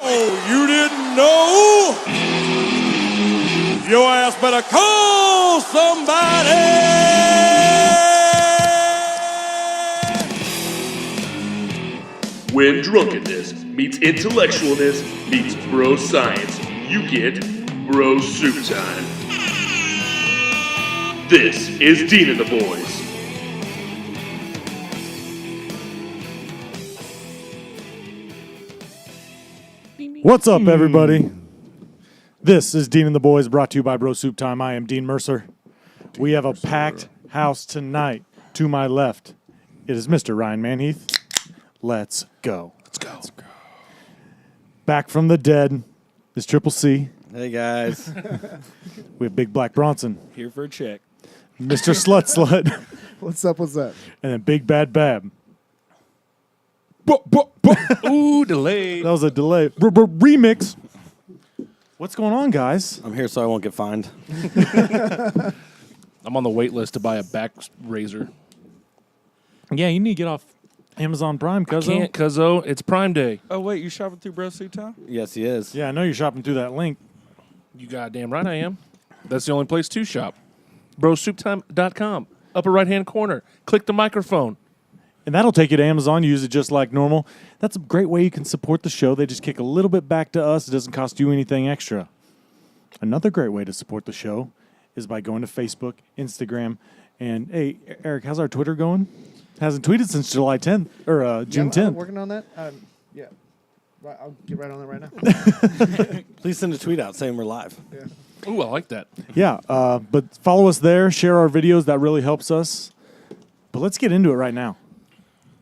Oh, you didn't know? Your ass better call somebody! When drunkenness meets intellectualness meets bro science, you get Bro Soup Time. This is Dean and the Boys. What's up, everybody? This is Dean and the Boys, brought to you by Bro Soup Time. I am Dean Mercer. We have a packed house tonight. To my left, it is Mr. Ryan Manheath. Let's go. Let's go. Back from the dead is Triple C. Hey, guys. We have Big Black Bronson, Here for a check. Mr. Slut, What's up? What's up? and then Big Bad Bab. Ooh, delayed. That was a delay. Remix. What's going on, guys? I'm here so I won't get fined. I'm on the wait list to buy a back razor. Yeah, you need to get off Amazon Prime, cuz. Can't, cuzzo. It's Prime Day. Oh, wait, you shopping through Bro Soup Time? Yes, he is. Yeah, I know you're shopping through that link. You goddamn right I am. That's the only place to shop. BroSoupTime.com. Upper right-hand corner. Click the microphone. And that'll take you to Amazon. Use it just like normal. That's a great way you can support the show. They just kick a little bit back to us. It doesn't cost you anything extra. Another great way to support the show is by going to Facebook, Instagram, and hey, Eric, how's our Twitter going? Hasn't tweeted since July 10th or June 10th. I'm working on that. Yeah. Right, I'll get right on that right now. Please send a tweet out saying we're live. Ooh, I like that. Yeah, but follow us there. Share our videos. That really helps us. But let's get into it right now.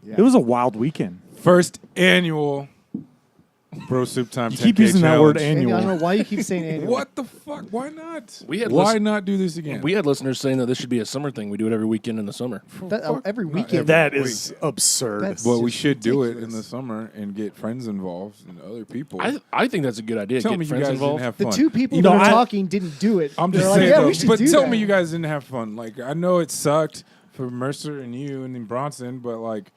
Yeah. It was a wild weekend. First annual Bro Soup Time. You keep 10K using that word challenge. Andy, I don't annual. know why you keep saying annual. What the fuck? Why not? We had Why listen- not do this again? We had listeners saying that this should be a summer thing. We do it every weekend in the summer. Every weekend. That is absurd. That's But we just should do it in ridiculous. the summer and get friends involved and other people. I think that's a good idea. Tell Get me you friends guys involved. didn't have The fun. two people You that know, are I- talking didn't do it. I'm They're just like, saying, yeah, though, we should but do tell that. me you guys didn't have fun. Like, I know it sucked for Mercer and you and then Bronson, but like,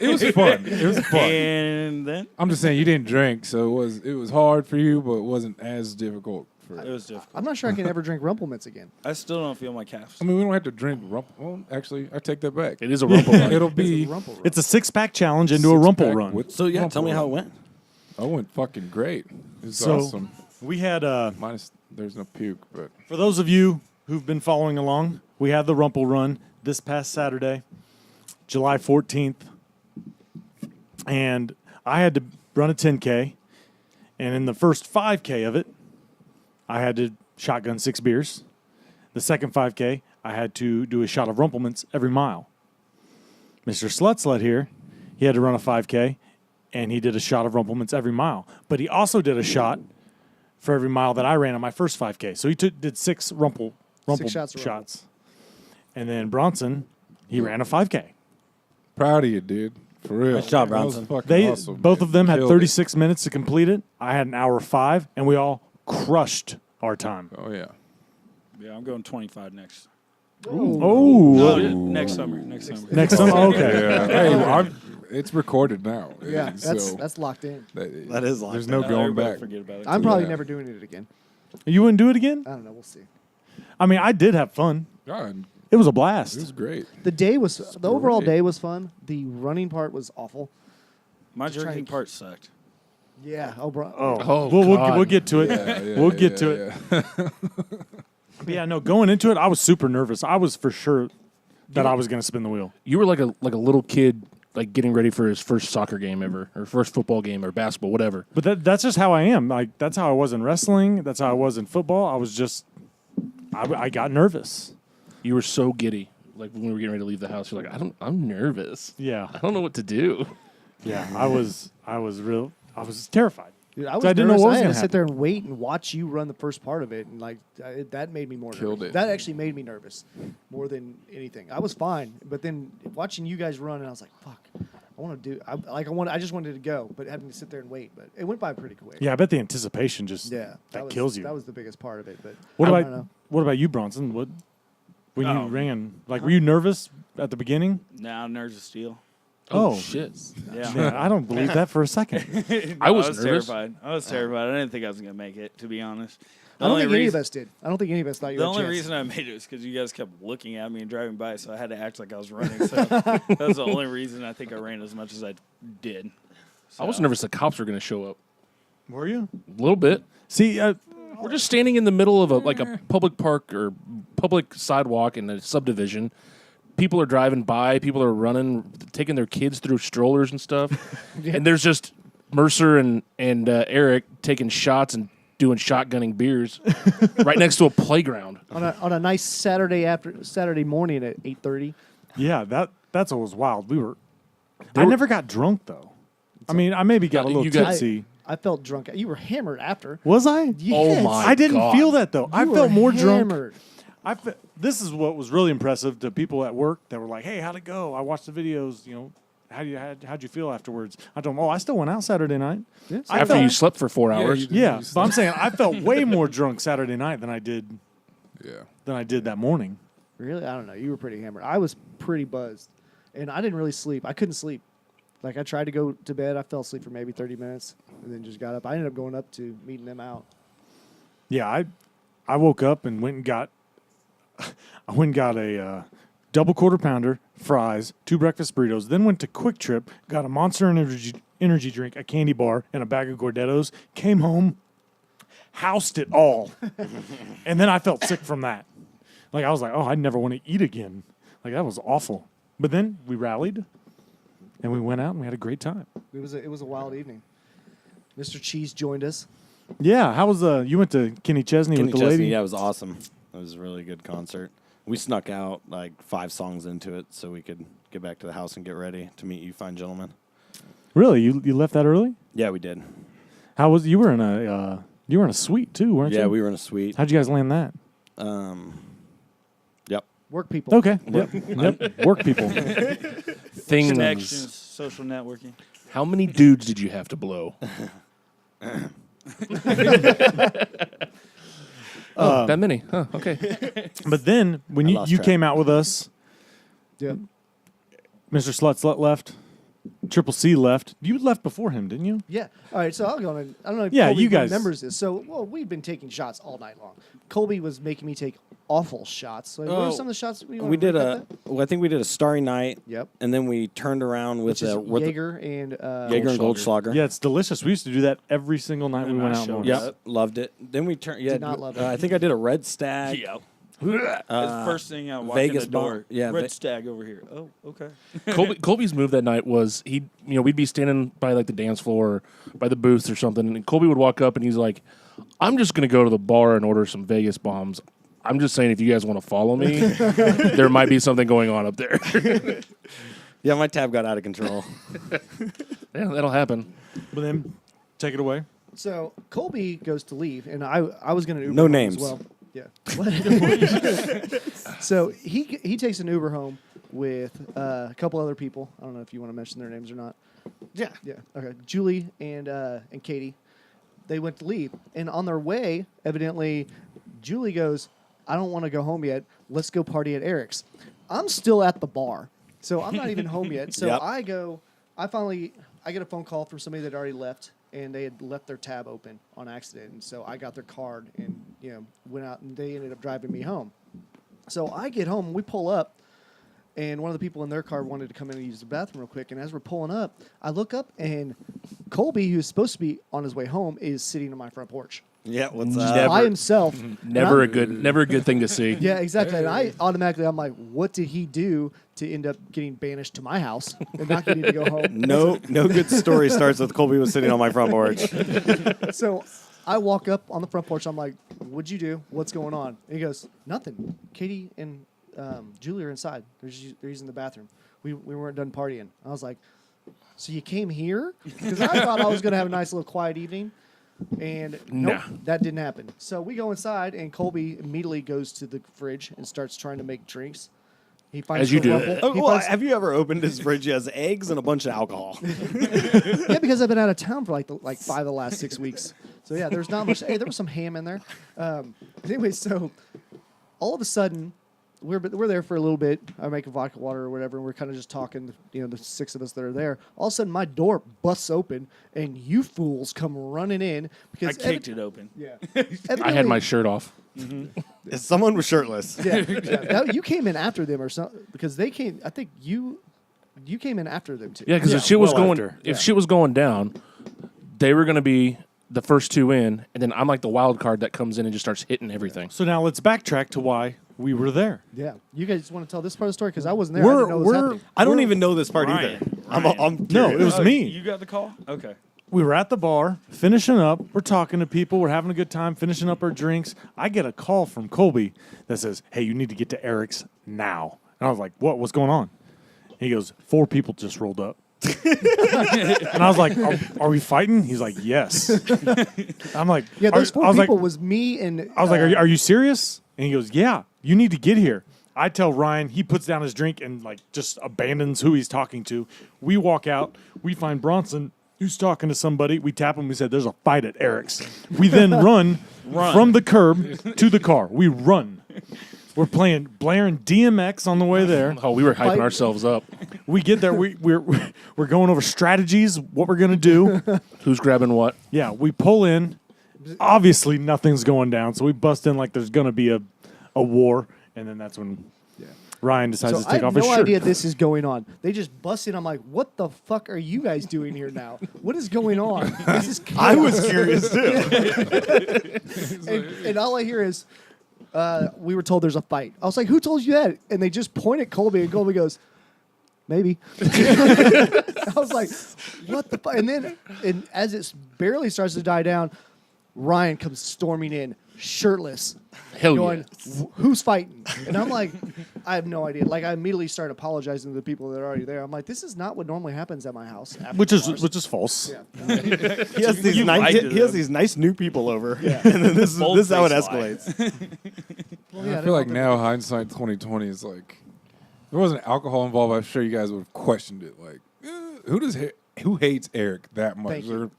it was fun. It was fun. And then I'm just saying you didn't drink, so it was hard for you, but it wasn't as difficult for. It was difficult. I'm not sure I can ever drink Rumple Mints again. I still don't feel my calves. I mean, we don't have to drink Rumple. Well, actually, I take that back. It is a rumple run. It'll be Rumple Run. It's a six-pack challenge into a rumple six-pack run. with so yeah, Rumple tell me how it Run. went. I went fucking great. It was So awesome. we had, Minus, there's no puke, but for those of you who've been following along, we had the rumple run this past Saturday, July 14th. And I had to run a 10K. And in the first 5K of it, I had to shotgun 6 beers. The second 5K, I had to do a shot of Rumplements every mile. Mr. Slutslut here, he had to run a 5K, and he did a shot of Rumplements every mile. But he also did a shot for every mile that I ran on my first 5K. So he did 6 Rumple shots of Rumple. shots. And then Bronson, he ran a 5K. proud of you, dude. For real. Nice job, That was Bronson. fucking They awesome, both man. of them had Killed it. 36 minutes to complete it. I had an hour 5, and we all crushed our time. Oh yeah. Yeah, I'm going 25 next. Oh, No, next summer. Next summer. next time. Okay. Yeah. Hey, it's recorded now. Yeah, So that's locked in. That is locked There's in. no going Everybody back. Forget about it. I'm probably Yeah. never doing it again. You wouldn't do it again? I don't know. We'll see. I mean, I did have fun. God, It was a it blast. was great. The overall great. day was fun. The running part was awful. My Just trying drinking to- part sucked. Yeah. Oh, bro. Oh, we'll God. get to it. Yeah, We'll get to it. yeah. But yeah, no, going into it, I was super nervous. I was for sure that I was going to spin the wheel. You were like a little kid, like getting ready for his first soccer game ever, or first football game, or basketball, whatever. But that's just how I am. Like, that's how I was in wrestling. That's how I was in football. I was just, I got nervous. You were so giddy. Like when we were getting ready to leave the house, you're like, I'm nervous. Yeah. I don't know what to do. Yeah. I was terrified. Dude, I was I didn't know nervous. what was I had gonna to sit there and wait and watch you run the first part of it, and like that made me more Killed nervous. it. That actually made me nervous more than anything. I was fine, but then watching you guys run, and I was like, "Fuck, I want to do." I just wanted to go, but having to sit there and wait. But it went by pretty quick. Yeah, I bet the anticipation just that kills you. That was the biggest part of it. But What I about don't know. what about you, Bronson? When you Oh. ran, like, were you nervous at the beginning? Now nerves of steel. Oh, shit! Yeah. Man, I don't believe that for a second. I was nervous. terrified. I was terrified. I didn't think I was gonna make it, to be honest. The I don't only think any of reason- us did. I don't think any of us thought you The had a only chance. reason I made it was because you guys kept looking at me and driving by, so I had to act like I was running. So that was the only reason I think I ran as much as I did. I was So- nervous the cops were going to show up. Were you? A little bit. See, We're just standing in the middle of a public park or public sidewalk in a subdivision. People are driving by. People are running, taking their kids through strollers and stuff. And there's just Mercer and Eric taking shots and doing shotgunning beers right next to a playground. on a nice Saturday morning at 8:30. yeah, that's what was wild. I never got drunk though. I mean, I maybe got a little You got- tipsy. I felt drunk. You were hammered after. Was I? Yes. my I didn't God. feel that though. I You felt were more drunk. hammered. This is what was really impressive to people at work that were like, "Hey, how'd it go? I watched the videos. You know, how'd you feel afterwards?" I told them, "Oh, I still went out Saturday night." I After felt- you slept for 4 hours. Yeah, but I'm saying I felt way more drunk Saturday night than I did that morning. Really? I don't know. You were pretty hammered. I was pretty buzzed, and I didn't really sleep. I couldn't sleep. Like I tried to go to bed. I fell asleep for maybe 30 minutes, and then just got up. I ended up going up to meeting them out. Yeah, I woke up and went and got a double quarter pounder, fries, 2 breakfast burritos. Then went to Quick Trip, got a Monster energy drink, a candy bar, and a bag of Gordettos. Came home, housed it all, and then I felt sick from that. Like I was like, oh, I never want to eat again. Like that was awful. But then we rallied, and we went out and we had a great time. It was a wild evening. Mr. Cheese joined us. Yeah, how was you went to Kenny Chesney Kenny with the Chesney, lady? yeah, it was awesome. It was a really good concert. We snuck out like 5 songs into it so we could get back to the house and get ready to meet you fine gentlemen. Really, you left that early? Yeah, we did. How was you were in a suite too, weren't you? Yeah, we were in a suite. How'd you guys land that? Yep. Work people. Okay. Yep. Work people. Things. Connections, social networking. How many dudes did you have to blow? That many? Huh, okay. But then when I you lost you track. came out with us, Yeah. Mr. Slut left, Triple C left. You left before him, didn't you? Yeah. All right. So I'll go on. I don't know if Yeah, Colby you guys- remembers this. So, we've been taking shots all night long. Colby was making me take awful shots. So, what are some of the shots we We did I think we did a Starry Night. Yep. And then we turned around with Which is with Jaeger and Jaeger and Goldschlager. Yeah, it's delicious. We used to do that every single night we went out. showed North. up. Yep, loved it. Then we turned. Yeah, Did not love it. I think I did a Red Stag. Yeah. That's the first thing I walked Vegas in the door. bomb. Yeah, Red Stag over here. Oh, okay. Colby's move that night was we'd be standing by like the dance floor, or by the booths or something, and Colby would walk up and he's like, "I'm just gonna go to the bar and order some Vegas bombs. I'm just saying if you guys want to follow me, there might be something going on up there." Yeah, my tab got out of control. Yeah, that'll happen. But then, take it away. So Colby goes to leave, and I was going to Uber No home names. as well. Yeah. So he takes an Uber home with a couple other people. I don't know if you want to mention their names or not. Yeah. Yeah. Okay. Julie and Katie. They went to leave, and on their way, evidently, Julie goes, "I don't want to go home yet. Let's go party at Eric's." I'm still at the bar, so I'm not even home yet. So Yep. I get a phone call from somebody that already left, and they had left their tab open on accident. And so I got their card and went out, and they ended up driving me home. So I get home, we pull up, and one of the people in their car wanted to come in and use the bathroom real quick. And as we're pulling up, I look up, and Colby, who's supposed to be on his way home, is sitting on my front porch Yeah, what's Never- up? by himself. Never And a good thing to see. Yeah, exactly. And I'm like, what did he do to end up getting banished to my house and not getting to go home? No good story starts with Colby was sitting on my front porch. So I walk up on the front porch. I'm like, what'd you do? What's going on? And he goes, nothing. Katie and Julie are inside. They're using the bathroom. We weren't done partying. I was like, so you came here? Because I thought I was going to have a nice little quiet evening. And nope, that didn't happen. So we go inside, and Colby immediately goes to the fridge and starts trying to make drinks. He finds As you the do. Rumple. Oh, He well, finds- have you ever opened his fridge? He has eggs and a bunch of alcohol. yeah, because I've been out of town for like 5 of the last 6 weeks. So yeah, there's not much. Hey, there was some ham in there. Anyway, so all of a sudden, we're there for a little bit. I make a vodka water or whatever, and we're kind of just talking. The 6 of us that are there. All of a sudden, my door busts open, and you fools come running in because I kicked it open. Yeah, I had my shirt off. Someone was shirtless. Yeah, you came in after them or something because they came. I think you came in after them too. Yeah, because if shit was well going, after. if shit was going down, they were going to be the first 2 in, and then I'm like the wild card that comes in and just starts hitting everything. So now let's backtrack to why we were there. Yeah. You guys want to tell this part of the story because I wasn't there. I didn't know what was happening. I don't even know this part Ryan. either. I'm No, it was me. You got the call? Okay. We were at the bar, finishing up. We're talking to people. We're having a good time, finishing up our drinks. I get a call from Colby that says, "Hey, you need to get to Eric's now." And I was like, "What? What's going on?" He goes, 4 people just rolled up. And I was like, are we fighting? He's like, yes. I'm like, Yeah, those 4 I was people like, was me and. I was like, are you serious? And he goes, yeah, you need to get here. I tell Ryan, he puts down his drink and like just abandons who he's talking to. We walk out, we find Bronson, who's talking to somebody. We tap him. We said, there's a fight at Eric's. We then run from the curb to the car. We run. We're blaring DMX on the way there. Oh, we were hyping Fight. ourselves up. We get there. We're going over strategies, what we're gonna do. Who's grabbing what? Yeah, we pull in. Obviously, nothing's going down, so we bust in like there's gonna be a war, and then that's when Ryan decides So to I take have off his no shirt. idea this is going on. They just bust in. I'm like, what the fuck are you guys doing here now? What is going on? This is I was curious too. and all I hear is, we were told there's a fight. I was like, who told you that? And they just point at Colby, and Colby goes, maybe. I was like, what the fuck? And then, as it barely starts to die down, Ryan comes storming in, shirtless, Hell going, yeah. who's fighting? And I'm like, I have no idea. Like, I immediately started apologizing to the people that are already there. I'm like, this is not what normally happens at my house. after which bars. is false. Yeah. He has these nice new people over, and then this is how it escalates. Well, yeah, I feel like now hindsight 2020 is like, if there wasn't alcohol involved, I'm sure you guys would have questioned it. Like, who hates Eric that much? Thank you.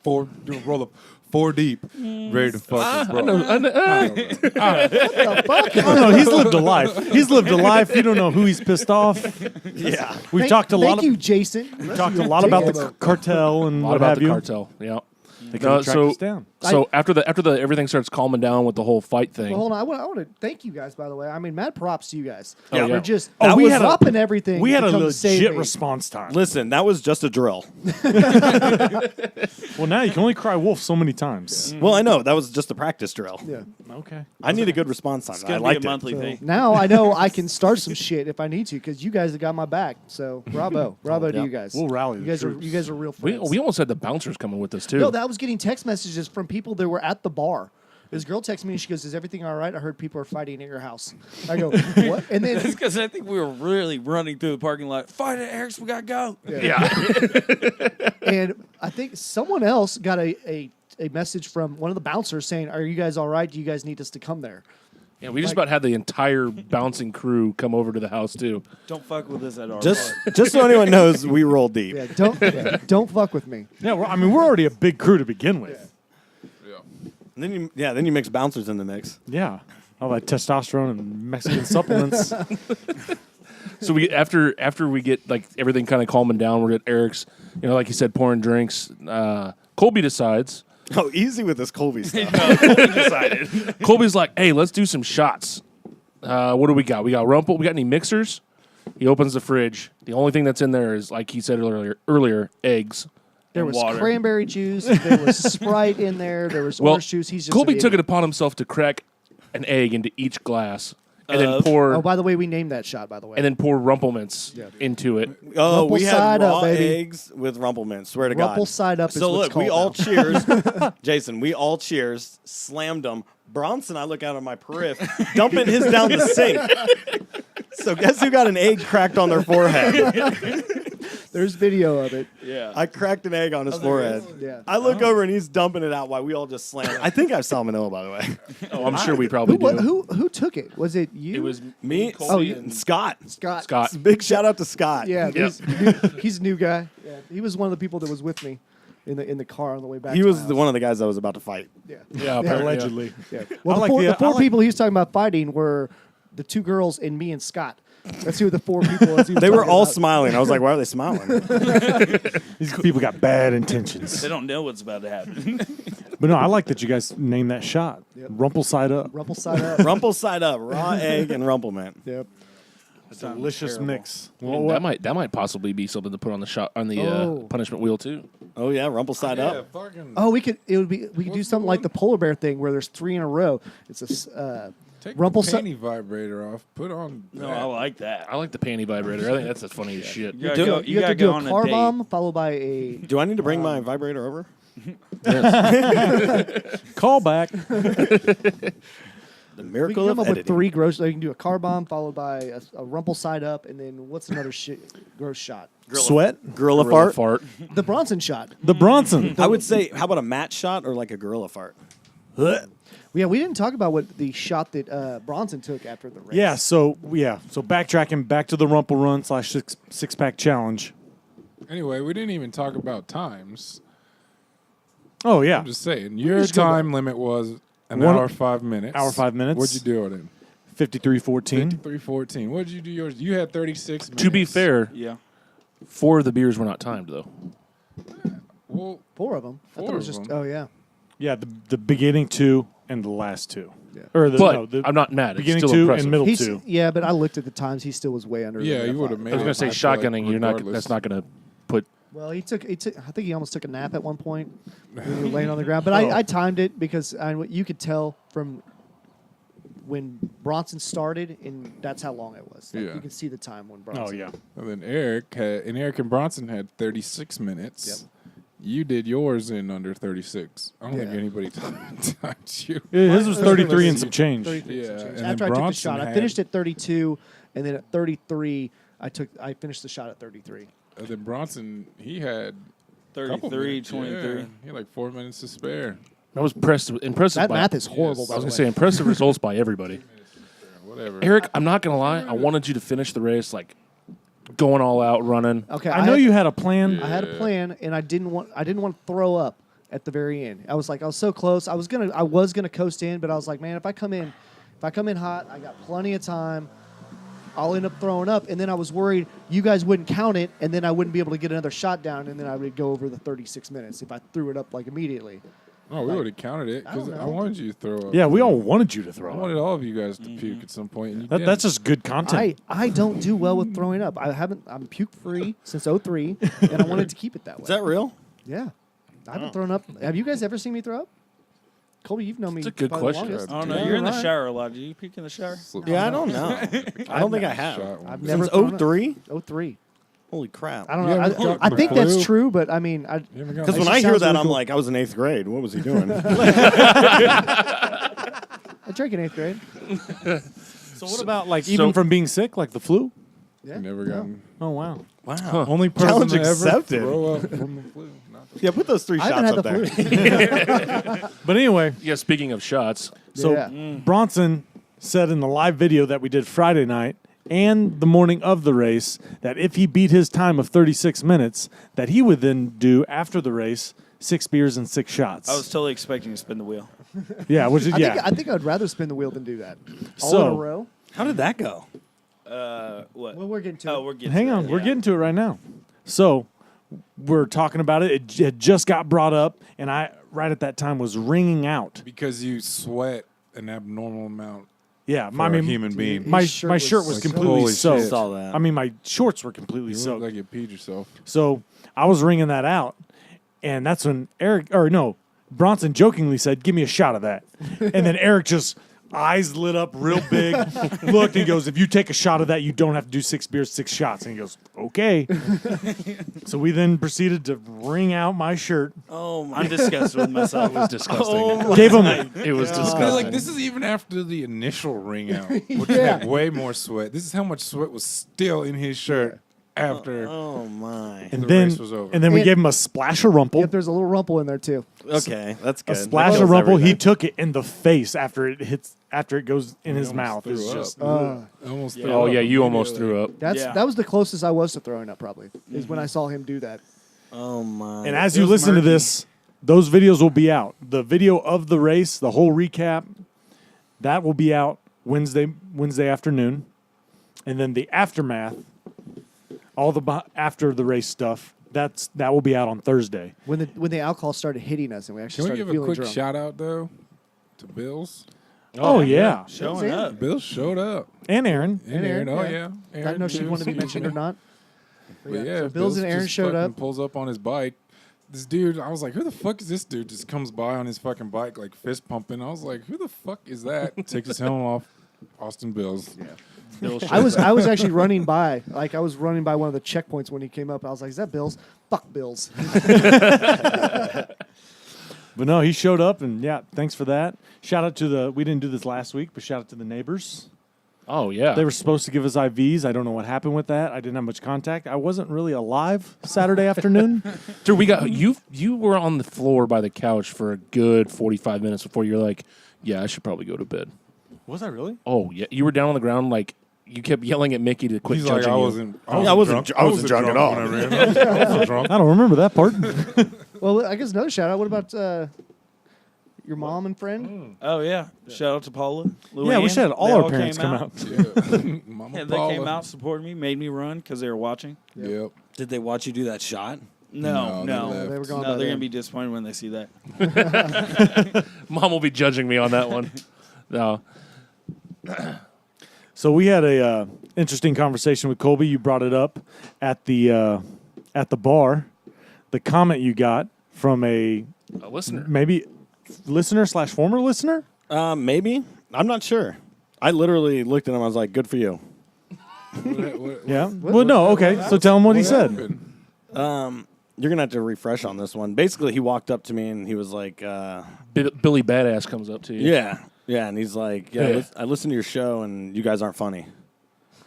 They're roll up 4 deep, ready to fuck. I know. What the fuck? I don't know. He's lived a life. He's lived a life. You don't know who he's pissed off. Yeah. We've talked a lot. Thank you, Jason. We've talked a lot about the cartel and A lot what about have the you. cartel. Yeah. They could've tracked us down. So after the everything starts calming down with the whole fight thing. Well, hold on. I want to thank you guys, by the way. I mean, mad props to you guys. Yeah. You're just we had dropping everything. We had to a come save legit me. response time. Listen, that was just a drill. Well, now you can only cry wolf so many times. Well, I know that was just a practice drill. Yeah. Okay. I need a good response time. It's I gonna be liked a it. monthly So thing. now I know I can start some shit if I need to because you guys have got my back. So bravo to yeah. you guys. We'll rally You the guys are troops. you guys are real we friends. almost had the bouncers coming with us too. No, that was getting text messages from people that were at the bar. This girl texted me and she goes, "Is everything all right? I heard people are fighting at your house." I go, "What?" And then It's because I think we were really running through the parking lot. Fight at Eric's, we gotta go. and I think someone else got a message from one of the bouncers saying, "Are you guys all right? Do you guys need us to come there?" Yeah, we just about had the entire bouncing crew come over to the house too. Don't fuck with us at our Just, bar. just so anyone knows, we roll deep. Yeah, don't fuck with me. Yeah, we're already a big crew to begin with. And then you mix bouncers in the mix. Yeah. All that testosterone and Mexican supplements. So we after we get like everything kind of calming down, we're at Eric's, like you said, pouring drinks. Colby decides. Oh, easy with this Colby stuff. Colby's like, "Hey, let's do some shots." What do we got? We got Rumple. We got any mixers? He opens the fridge. The only thing that's in there is, like he said earlier, eggs. There And was water. cranberry juice. There was Sprite in there. There was Well, orange juice. He's just Colby an took it idiot. upon himself to crack an egg into each glass and then Oh, by the way, we named that shot. By the way, pour Rumplements into it. Oh, Rumple we had side up, raw baby. eggs with Rumplemint. Swear to Rumple God. side up is So what's look, we called all now. cheers. Jason, we all cheers, slammed them. Bronson, I look out of my periph, dumping his down the sink. So guess who got an egg cracked on their forehead? There's video of it. Yeah. I cracked an egg on his forehead. Yeah. I look over and he's dumping it out while we all just slam it. I think I have salmonella, by the way. Oh, I'm sure we probably do. Who took it? Was it you? It was Me, Colby, and Scott. Scott. Scott. Big shout out to Scott. Yeah, Yep. he's a new guy. Yeah, he was one of the people that was with me in the car on the way back. He to was my the house. one of the guys that was about to fight. Yeah. Yeah, apparently, Allegedly. Yeah. Well, I like the the- four I like- people he was talking about fighting were the 2 girls and me and Scott. That's who the 4 people. That's who They were talking all about. smiling. I was like, why are they smiling? These people got bad intentions. They don't know what's about to happen. But no, I like that you guys named that shot. Yep. Rumple side up. Rumple side up. Rumple side up, raw egg and rumple mint. Yep. Delicious terrible. mix. That might possibly be something to put on the shot on the Oh. punishment wheel too. Oh yeah, rumple side Yeah, up. fucking Oh, we could do What's something the like one? the polar bear thing where there's 3 in a row. It's take rumple the side. panty vibrator off. Put on. No, that. I like that. I like the panty vibrator. I think that's the funniest shit. You gotta go, You have gotta to do go a on car a date. bomb followed by a. Do I need to bring my vibrator over? Call back. The We miracle can of come up editing. with 3 gross. You can do a car bomb followed by a rumple side up, and then what's another gross shot? Sweat. Gorilla Gorilla fart. fart. The Bronson shot. The Bronson. I would say, how about a match shot or like a gorilla fart? Yeah, we didn't talk about what the shot that Bronson took after the race. So backtracking back to the Rumple Run / six pack challenge. Anyway, we didn't even talk about times. Oh yeah, I'm just saying, your just go time limit was an 1 hour 5 minutes. hour 5 minutes. What'd you do it in? 53:14. 53:14. What did you do yours? You had 36 minutes. To be fair, Yeah. 4 of the beers were not timed though. Well, 4 of them. I thought 4 it was of just. them. Oh yeah. Yeah, the beginning 2 and the last 2. Yeah. Or the, But no, the I'm not mad. It's beginning still 2 impressive. and middle He's 2. yeah, but I looked at the times. He still was way under. Yeah, the you would've F5. made I was gonna say I feel like shotgunning. You're not. regardless. That's not gonna put. Well, he took. I think he almost took a nap at one point when we were laying on the ground. But I timed it because you could tell from when Bronson started, and that's how long it was. Like, Yeah. You can see the time when Bronson. Oh yeah. And then Eric and Bronson had 36 minutes. Yep. You did yours in under 36. I don't think Yeah. anybody timed you. His was 33 and some change. 33 Yeah, and some change. and After then I took the Bronson shot, I had- finished at 32, and then at 33, I finished the shot at 33. And then Bronson, he had a couple 33, minutes. 23. Yeah, he had like 4 minutes to spare. That was impressive. That by, math is horrible. Yes. By I was the gonna say way. impressive results by everybody. Whatever. Eric, I'm not gonna lie. I wanted you to finish the race like going all out, running. Okay, I know you had a plan. I had a plan, and I didn't want to throw up at the very end. I was so close. I was gonna coast in, but I was like, man, if I come in hot, I got plenty of time. I'll end up throwing up, and then I was worried you guys wouldn't count it, and then I wouldn't be able to get another shot down, and then I would go over the 36 minutes if I threw it up like immediately. Oh, we would have counted it I don't because I know. wanted you to throw up. Yeah, we all wanted you to I throw wanted up. all of you guys to puke at some point. And you That's just good content. I don't do well with throwing up. I'm puke free since 03, and I wanted to keep it that way. Is that real? Yeah, I haven't thrown up. Have you guys ever seen me throw up? Colby, you've known me. It's a good probably the question. longest. I don't know. Yeah, You're in the right. shower a lot. Do you puke in the shower? Yeah, I don't know. I don't think I have. Shot one. I've never Since thrown up. 03? 03. Holy crap. I don't You know. haven't got I the think that's flu? true, but I mean, You haven't got Because It when just I hear sounds that, really I'm cool. like, I was in 8th grade. What was he doing? I drank in 8th grade. So what about like even from being sick, like the flu? Yeah. You never no. gotten Oh wow. Wow. only person Challenge to ever accepted. throw up from the flu. Not the Yeah, put those 3 I haven't shots had up the there. flu. But anyway, Yeah. Speaking of shots, so Yeah. Bronson said in the live video that we did Friday night and the morning of the race that if he beat his time of 36 minutes, that he would then do after the race 6 beers and 6 shots. I was totally expecting to spin the wheel. yeah, which is I think I'd rather spin the wheel than do that. All So- in a row. How did that go? What? Well, we're getting to Oh, it. we're getting. Hang to on, it, we're yeah. getting to it right now. So we're talking about it. It had just got brought up, and I right at that time was ringing out. because you sweat an abnormal amount Yeah, for a human being. my His shirt my was shirt was like, completely holy soaked. shit. Saw that. I mean, my shorts were completely You look soaked. like you peed yourself. So I was ringing that out, and that's when Bronson jokingly said, "Give me a shot of that," and then Eric just eyes lit up real big, looked and goes, "If you take a shot of that, you don't have to do 6 beers, 6 shots." And he goes, "Okay." So we then proceeded to wring out my shirt, Oh, my. I'm disgusted with myself. it was disgusting. gave him It was They're disgusting. like, this is even after the initial ring out, which Yeah. had way more sweat. This is how much sweat was still in his shirt after. Oh, my. and the then race was over. and then we And- gave him a splash of Rumple. Yep, there's a little rumple in there too. Okay, that's A good. splash That of kills Rumple. He everything. took it in the face after it goes in his almost mouth. threw It's up. just Almost threw Oh up yeah, you almost immediately. threw up. That was the closest I was to throwing up. Probably is when I saw him do that. Oh, my. And as you listen to this, those videos will be out. The video of the race, the whole recap, that will be out Wednesday afternoon, and then the aftermath, all the after the race stuff. That will be out on Thursday. When the alcohol started hitting us and we actually Can we started give a feeling quick drunk. shout out though to Bills? Oh yeah, Showing up. Bills showed up. and Aaron. And Aaron, oh yeah. I don't know if she wanted to be mentioned or not. But yeah, so Bills and Aaron just showed fucking up. Pulls up on his bike. This dude, I was like, who the fuck is this dude? Just comes by on his fucking bike, like fist pumping. I was like, who the fuck is that? Takes his helmet off. Austin Bills. Yeah. I was actually running by, I was running by one of the checkpoints when he came up. I was like, is that Bills? Fuck Bills. But no, he showed up, and yeah, thanks for that. Shout out to we didn't do this last week, but shout out to the neighbors. Oh yeah. They were supposed to give us IVs. I don't know what happened with that. I didn't have much contact. I wasn't really alive Saturday afternoon. Dude, we got you. You were on the floor by the couch for a good 45 minutes before you're like, yeah, I should probably go to bed. Was I really? Oh yeah, you were down on the ground like you kept yelling at Mickey to quit He's like, judging I you. wasn't drunk at all. I wasn't drunk. I don't remember that part. Well, I guess another shout out. What about your mom and friend? Oh yeah! Shout out to Paula. Yeah, we Luann. should have all They our parents came come out. out. Mama Yeah, they Paula. came out, supported me, made me run because they were watching. Yep. Did they watch you do that shot? No, No, no, they They were gone no. by They're then. gonna be disappointed when they see that. Mom will be judging me on that one. No. So we had a interesting conversation with Colby. You brought it up at the bar. The comment you got from a listener. maybe listener / former listener. Maybe. I'm not sure. I literally looked at him. I was like, good for you. Yeah. Well, no. Okay. So tell him what he said. happened? You're going to have to refresh on this one. Basically, he walked up to me and he was like, Billy Badass comes up to you. yeah. Yeah. And he's like, yeah, Yeah. I listened to your show and you guys aren't funny.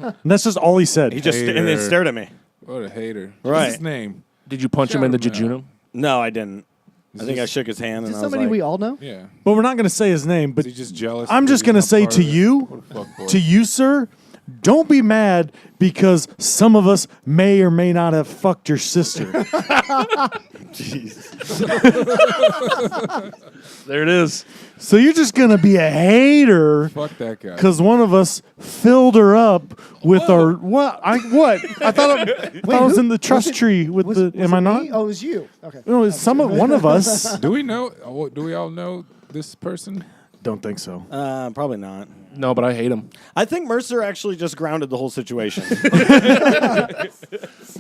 And that's just all he said. He just and then Hater. stared at me. What a hater. Right. What's his name? Did you punch him in the jejunum? No, I didn't. I think I shook his hand Is and this I was somebody like, we all know? Yeah. But we're not going to say his name. But Is he just jealous? I'm that just he's going to not say part to of it? you, What a fuckboy. to you, sir, don't be mad because some of us may or may not have fucked your sister. There it is. So you're just going to be a hater Fuck that guy. because one of us filled her up with our what? I thought I was in the trust tree with the. Am I not? Me? Oh, it was you. Okay. No, it's one of us. Do we know? Do we all know this person? Don't think so. probably not. No, but I hate him. I think Mercer actually just grounded the whole situation.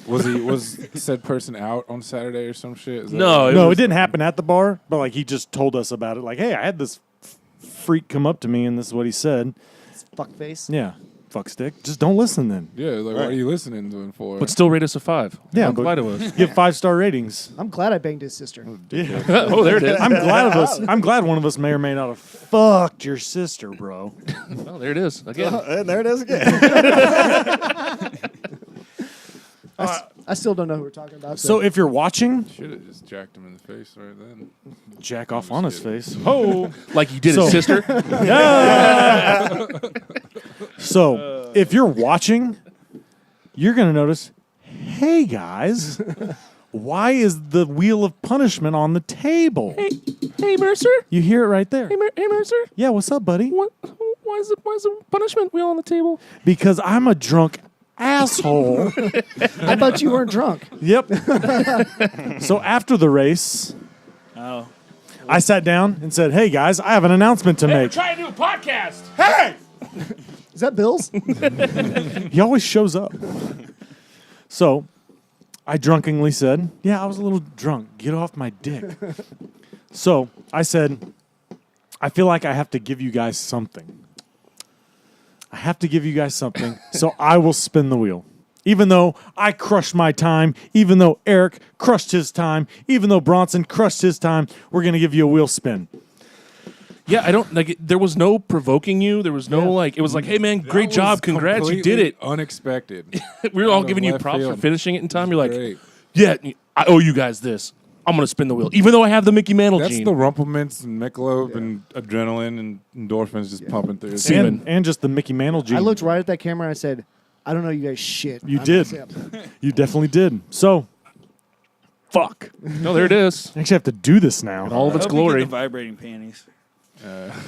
Was said person out on Saturday or some shit? Is that No, No, was- it didn't happen at the bar, but like he just told us about it. Like, hey, I had this freak come up to me, and this is what he said. Fuck face. Yeah, fuck stick. Just don't listen then. Yeah, like what are you listening to him for? But still rate us a 5. Yeah, I'm but- glad it was. Give 5-star ratings. I'm glad I banged his sister. Oh, there it is. I'm glad one of us may or may not have fucked your sister, bro. Oh, there it is. Again. And there it is again. I still don't know who we're talking about. So if you're watching, Should have just jacked him in the face right then. jack off on his face. Oh, like you did So- his sister. So if you're watching, you're gonna notice, hey guys, why is the wheel of punishment on the table? Hey, Mercer. You hear it right there. Hey, Mercer. Yeah, what's up, buddy? What? Why is the punishment wheel on the table? Because I'm a drunk asshole. I thought you weren't drunk. Yep. So after the race, Oh, I sat down and said, hey guys, I have an announcement to make. trying to do a podcast. Is that Bill's? He always shows up. So I drunkenly said, yeah, I was a little drunk. Get off my dick. So I said, I feel like I have to give you guys something. I have to give you guys something, so I will spin the wheel. Even though I crushed my time, even though Eric crushed his time, even though Bronson crushed his time, we're going to give you a wheel spin. Yeah, I don't like. There was no provoking you. There was no like. It was like, hey man, great That job, was congrats, you did completely it. Unexpected. We were all Out of giving you left props for field. finishing it in time. You're like, Great. yeah, I owe you guys this. I'm gonna spin the wheel, even though I have the Mickey Mantle That's gene. the Rumple Mints and Michelob and adrenaline and endorphins just pumping through. See- Semen. And just the Mickey Mantle gene. I looked right at that camera and I said, I don't know you guys shit. You I'm did. Zip. You definitely did. So, fuck. no, there it is. I actually have to do this now. All of its I hope you get glory. the vibrating panties.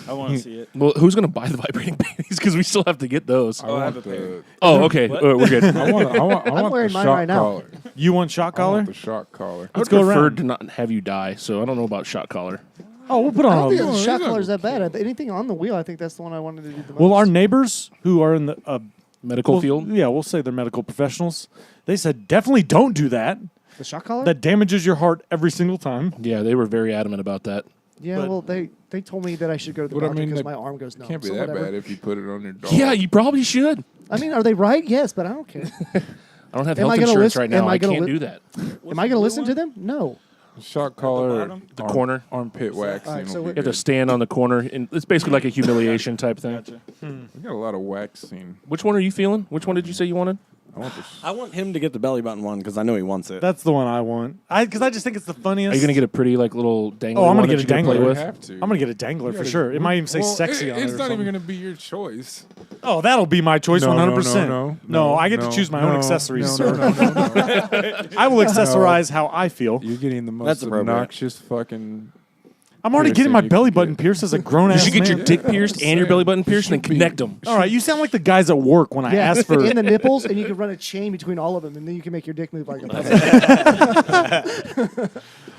I want to see it. Well, who's gonna buy the vibrating panties? Because we still have to get those. Oh, I have want a pair. Oh, okay. What? We're good. I want I'm wearing the mine shock right now. collar. You want shock I want collar? the shock collar. I would go prefer around. to not have you die, so I don't know about shot collar. Oh, we'll put I on don't think a. the shot he's collar's not that bad. Anything on the wheel, I think that's the one I wanted to do the most. Well, our neighbors who are in the Medical well, field. yeah, we'll say they're medical professionals. They said definitely don't do that. the shot collar? That damages your heart every single time. Yeah, they were very adamant about that. yeah, but- well, they told me that I should go to the But I doctor mean, because that my arm goes numb. Can't be so that whatever. bad if you put it on your dog. Yeah, you probably should. I mean, are they right? Yes, but I don't care. I don't have Am I health gonna insurance listen- right now. am I I gonna can't li- do that. Am I going to listen to them? No. Shock collar, bottom? The corner. armpit waxing. All right, so will be we- You have to good. stand on the corner, and it's basically like a humiliation type thing. Gotcha. We got a lot of waxing. Which one are you feeling? Which one did you say you wanted? I want the. I want him to get the belly button one because I know he wants it. That's the one I want. Because I just think it's the funniest. Are you gonna get a pretty like little dangly? Oh, I'm one gonna that get a you can play dangler. with? have to. I'm gonna get a dangler for gotta- sure. It might even say Well, sexy on it. It's or not even something. going to be your choice. Oh, that'll be my choice, No, 100%. no, I get to no, choose my no, own accessories. No, no, no, no, no. I will accessorize how I feel. You're getting the That's most appropriate. obnoxious fucking. I'm already getting piercing my you belly can button get. pierced as a grown You ass should get your man. dick pierced and your belly button pierced and then Should be. connect them. All right, you sound like the guys at work when I Yeah, ask for. in the nipples, and you can run a chain between all of them, and then you can make your dick move like a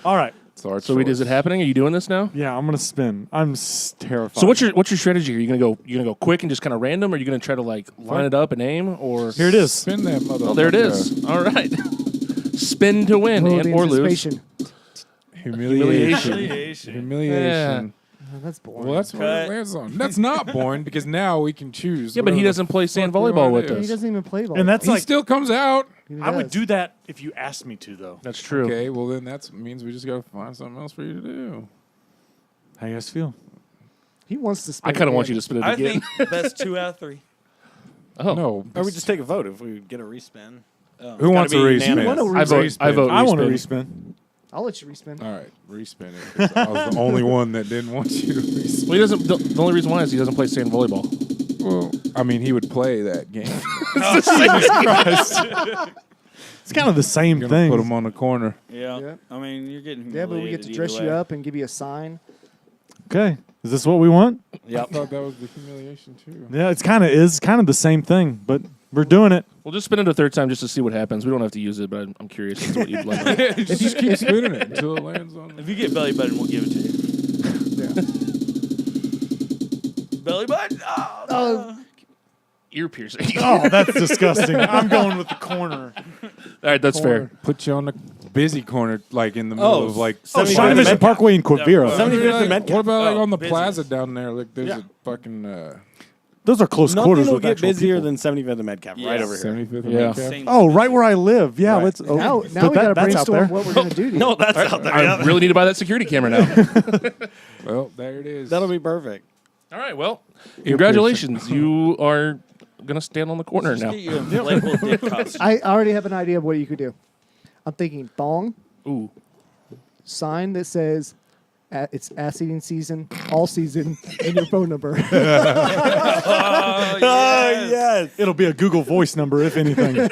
All right, It's our So is it choice. happening? Are you doing this now? yeah, I'm gonna spin. I'm terrified. So what's your strategy? Are you gonna go quick and just kind of random? Or are you gonna try to like line it up and aim? Or Here it is. Spin that mother. oh, there it is. All right, spin to win Oh, and the or lose. anticipation. Humiliation. Humiliation. Oh, that's boring. Well, that's what it lands on. That's not boring because now we can choose. Yeah, but he whatever doesn't play the sand fuck we volleyball wanna with do. he us. doesn't even play ball. And that's He like still comes out. He I would does. do that if you asked me to, though. That's true. Okay, well then that means we just gotta find something else for you to do. How you guys feel? He wants to spin I kind of it want again. you to spin it I again. think best 2 out of 3. Oh, No, Or we just take a vote if we get a respin. who wants a be respin? unanimous. You want a I vote. I vote. I want to respin. respin. I'll let you respin. All right, respin it. 'cause I was the only one that didn't want you to respin. Well, he doesn't. The only reason why is he doesn't play sand volleyball. Well, I mean, he would play that game. It's kind of the same You're gonna thing. put him on the corner. Yeah. Yeah. I mean, you're getting Yeah, but we get to humiliated dress either you way. up and give you a sign. Okay, is this what we want? I thought that was the humiliation too. Yeah, it's kind of the same thing, but we're doing it. We'll just spin it a third time just to see what happens. We don't have to use it, but I'm curious as to what you'd like. Just keep spinning it until it lands on. If you get belly button, we'll give it to you. Belly button? Oh, Ear piercing. Oh, that's disgusting. I'm going with the corner. All right, that's fair. Put you on the busy corner, like in the middle Oh, of like. Oh, 75th China Mission and Parkway in Quivira. Yeah. 75th and Metcalf. What about like Oh, on the business. plaza down there? Like there's Yeah. a fucking Those are close Nothing quarters will with get actual busier people. than 75th and Metcalf right over here. 75th and Yeah. Metcalf. Same. Oh, right where I live. Yeah, Right. let's. Oh, Now but we got to that's out brainstorm there. what we're going to do to you. No, that's out there. I really need to buy that security camera now. Well, there it is. That'll be perfect. All right, well, congratulations. You are going to stand on the corner Just now. get you a inflatable dick costume. I already have an idea of what you could do. I'm thinking thong, Ooh. sign that says it's ass eating season, all season, and your phone number. Oh, yes. It'll be a Google Voice number, if anything.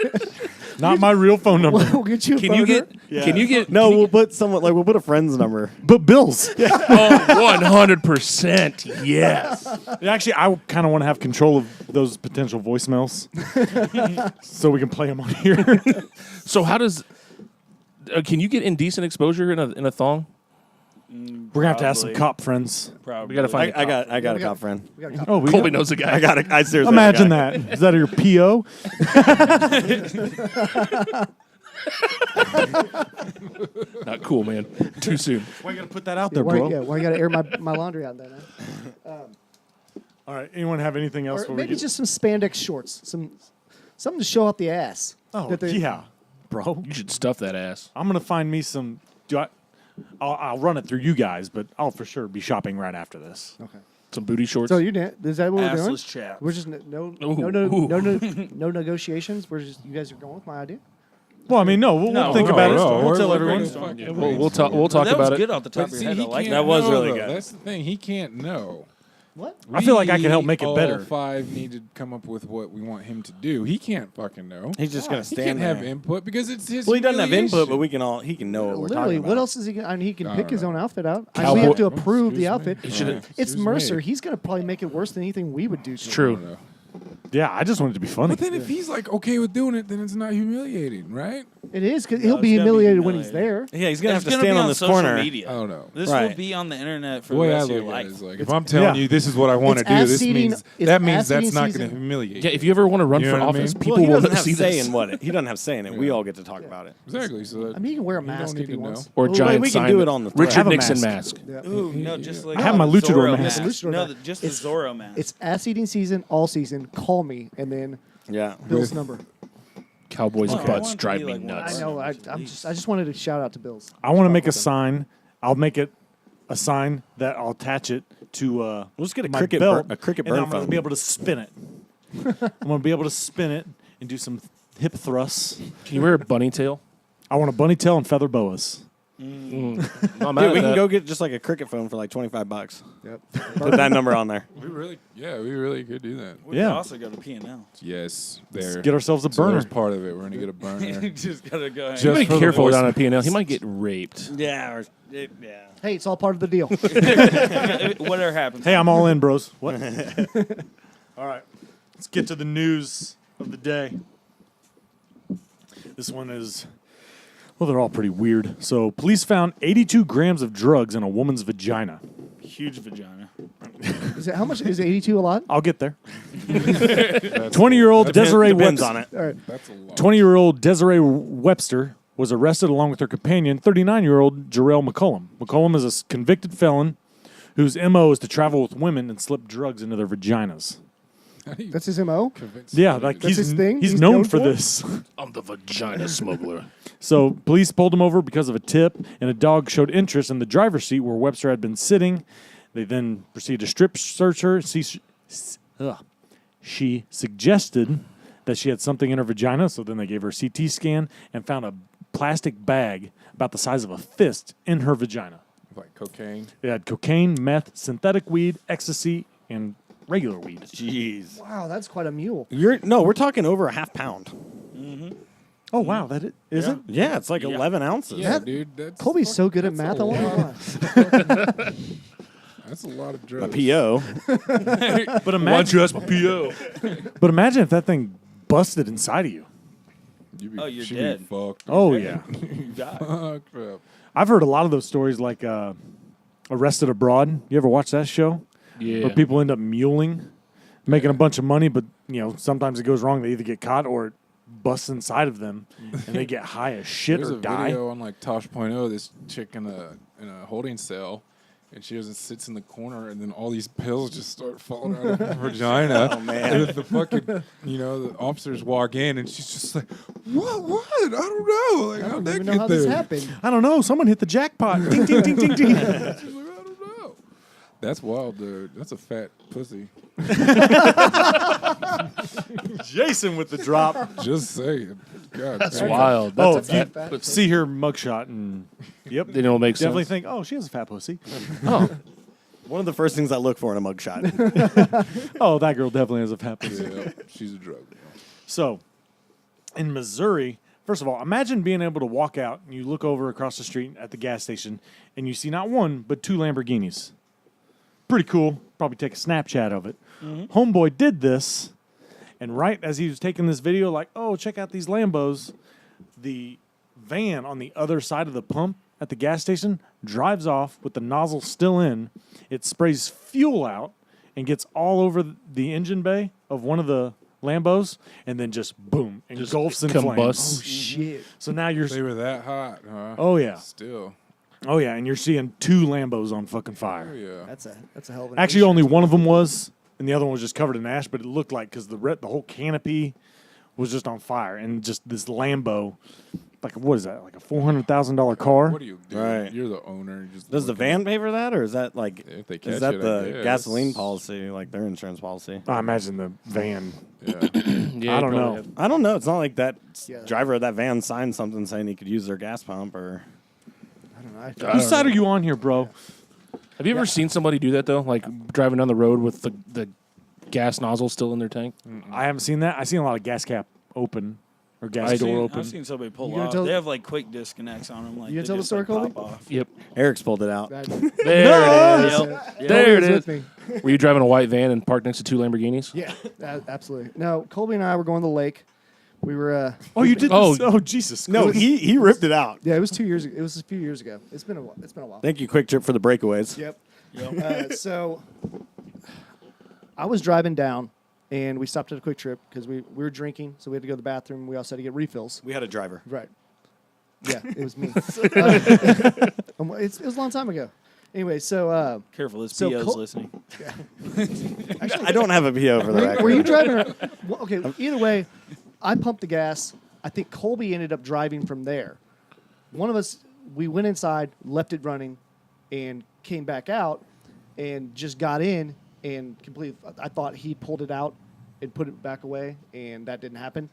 Not my real phone number. we'll get you a Can you boner. get? Can you get? No, we'll put someone we'll put a friend's number. But Bill's. Oh, 100%. Yes. Actually, I kind of want to have control of those potential voicemails, so we can play them on here. So how does? Can you get indecent exposure in a thong? We're gonna have to ask some Probably. cop friends. Probably. We gotta find I got a got- cop friend. We got a Oh, we Colby knows a guy. I got I seriously Imagine got a that. Is that your PO? Not cool, man. Too soon. Why you gotta put that out Yeah, there, why, bro? yeah, why you got to air my laundry out there now? All right. Anyone have anything else? Or before we maybe get- just some spandex shorts, something to show out the ass. Oh, that they- yeah, bro. You should stuff that ass. I'm gonna find me some. I'll run it through you guys, but I'll for sure be shopping right after this. Okay. Some booty shorts. So is that what we're doing? Assless chaps. We're just no negotiations. We're just you guys are going with my idea. Well, I mean, no, we'll think about it. We'll tell everyone. We'll talk. We'll talk that about was it. good off the top of your head. I like can't that. was know, really though. good. That's the thing. He can't know. What? I feel like I can help make it all better. 5 need to come up with what we want him to do. He can't fucking know. He's just gonna He stand can't there. have input because it's his. Well, he doesn't have input, but humiliation. he can know what we're Literally, talking about. what else is he? I mean, he can I pick don't his know. own outfit out. Cowboy- We have to approve the Excuse me. outfit. He should've- It's Excuse me. Mercer. He's gonna probably make it worse than anything we would do. To him. True. Yeah, I just wanted it to be funny. But then if he's like okay with doing it, then it's not humiliating, right? It is because No, he'll it's be gotta be humiliated when he's humiliating. there. Yeah, he's gonna It's have to gonna stand be on this social corner. media. I don't know. This Right. will be on the internet for The the way I rest of look your at it life. is like, if I'm telling Yeah. you this is what I want to It's do, ass this eating- means it's that means ass that's eating not season. going to humiliate. Yeah, if you ever want to run You for know what I office, mean? people Well, he will doesn't have see say this. in what it. He doesn't have say in it. We Yeah. all get to talk about it. Exactly. So that I mean, he can wear a you don't mask need if he to wants. Or a Well, giant we can sign do that- it on the thread. Richard Have a Nixon mask. mask. Ooh, no, just like I have my luchador Zorro mask. Luchador No, mask. just It's- the Zorro mask. It's ass eating season, all season. Call me, and then Yeah. Bill's number. Cowboys' Oh, I butts want it to drive be me like nuts. I know. I just wanted to shout out to Bill's. I want to make a With him. sign. I'll make it a sign that I'll attach it to We'll just get a my cricket belt, a cricket and then burn I'm going to phone. be able to spin it. I'm going to be able to spin it and do some hip thrusts. Can you wear a bunny tail? I want a bunny tail and feather boas. I'm Dude, out we of can that. go get just like a cricket phone for like $25. Yep. Put that number on there. we really could do that. we Yeah. can also go to P&L. Yes, there. Get ourselves a So burner. there's part of it. We're gonna get a burner. Just gotta go. ahead. Just Be for the careful voice- down at P&L. He might get raped. Yeah. Yeah. Hey, it's all part of the deal. Whatever happens. Hey, I'm all in, bros. What? All right. Let's get to the news of the day. This one is, well, they're all pretty weird. So, police found 82 grams of drugs in a woman's vagina. Huge vagina. Is it how much? Is 82 a lot? I'll get there. That's 20-year-old That's- Desiree Depends Webster. on it. All right. That's a lot. 20-year-old Desiree Webster was arrested along with her companion, 39-year-old Jarrell McCollum. McCollum is a convicted felon whose MO is to travel with women and slip drugs into their vaginas. How do you That's his MO. convince Yeah, somebody like to- That's his thing? He's He's known known for for it? this. I'm the vagina smuggler. So police pulled him over because of a tip, and a dog showed interest in the driver's seat where Webster had been sitting. They then proceeded to strip search her. She suggested that she had something in her vagina, so then they gave her a CT scan and found a plastic bag about the size of a fist in her vagina. like cocaine. It had cocaine, meth, synthetic weed, ecstasy, and regular weed. Jeez. Wow, that's quite a mule. We're talking over a half pound. Oh, wow, that is it? Yeah, it's like 11 ounces. Yeah, dude. That's Colby's so good at math. I a want lot. to That's a lot of A drugs. PO. But imagine, ask my PO? but imagine if that thing busted inside of you. Oh, you're she'd dead. Be fucked. Oh, yeah. You die. Fucked up. I've heard a lot of those stories like Arrested Abroad. You ever watch that show? Yeah. Where people end up muling, making a bunch of money, but sometimes it goes wrong. They either get caught or it busts inside of them, and they get high as shit There's or a die. video on like Tosh.0. This chick in a holding cell, and she just sits in the corner, and then all these pills just start falling out of her vagina. Oh, man. And the fucking the officers walk in, and she's just like, "What? I don't know. Like, I how'd don't that even know get how there?" this happened. I don't know. Someone hit the jackpot. Ding, ding, ding, ding, ding. She's like, "I don't know." That's wild, dude. That's a fat pussy. Jason with the drop. Just saying. God, That's damn. wild. Oh, That's if a you fat pussy. see her mugshot, and yep, Then it'll make definitely sense. think, oh, she has a fat pussy. Oh, One of the first things I look for in a mugshot. Oh, that girl definitely has a fat pussy. Yeah, she's a drug. So, in Missouri, first of all, imagine being able to walk out and you look over across the street at the gas station and you see not one, but two Lamborghinis. Pretty cool. Probably take a Snapchat of it. Homeboy did this, and right as he was taking this video, like, oh, check out these Lambos, the van on the other side of the pump at the gas station drives off with the nozzle still in. It sprays fuel out and gets all over the engine bay of one of the Lambos, and then just boom, engulfs in flames. combusts. Oh shit! So now you're, They were that hot, huh? oh yeah, Still. oh yeah, and you're seeing two Lambos on fucking Oh, fire. yeah. That's a hell of an. Actually, only one of them was, and the other one was just covered in ash. But it looked like because the whole canopy was just on fire, and just this Lambo, like what is that? Like a $400,000 car? What do you do? Right. You're the owner. You're just Does the looking van pay for that, or is that like If they catch is that it, I the guess. gasoline policy, like their insurance policy? I imagine the van. Yeah. Yeah, I don't probably know. have- I don't know. It's not like that Yeah. driver of that van signed something saying he could use their gas pump or. I don't know. Whose side are you on here, bro? Have you ever seen somebody do that though? Like driving down the road with the gas nozzle still in their tank? I haven't seen that. I've seen a lot of gas cap open or gas door open. I've seen somebody pull You gonna off. tell- They have like quick disconnects on them. Like You gonna they tell the just, story, like, Colby? pop off. Yep. Eric's pulled it out. There it is. Yep. There it was is. with me. Were you driving a white van and parked next to 2 Lamborghinis? Yeah, absolutely. No, Colby and I were going to the lake. We were. Oh, you did Oh. this? Oh, Jesus. No, he ripped it out. Yeah, it was 2 years ago. It was a few years ago. It's been a while. It's been a while. Thank you, Quick Trip, for the breakaways. Yep. So I was driving down, and we stopped at a Quick Trip because we were drinking, so we had to go to the bathroom. We also had to get refills. We had a driver. Right. Yeah, it was me. It was a long time ago. Anyway, so Careful, this So PO's Col- listening. I don't have a PO for the record. were you driving? Well, okay, either way, I pumped the gas. I think Colby ended up driving from there. One of us, we went inside, left it running, and came back out, and just got in and completely. I thought he pulled it out and put it back away, and that didn't happen.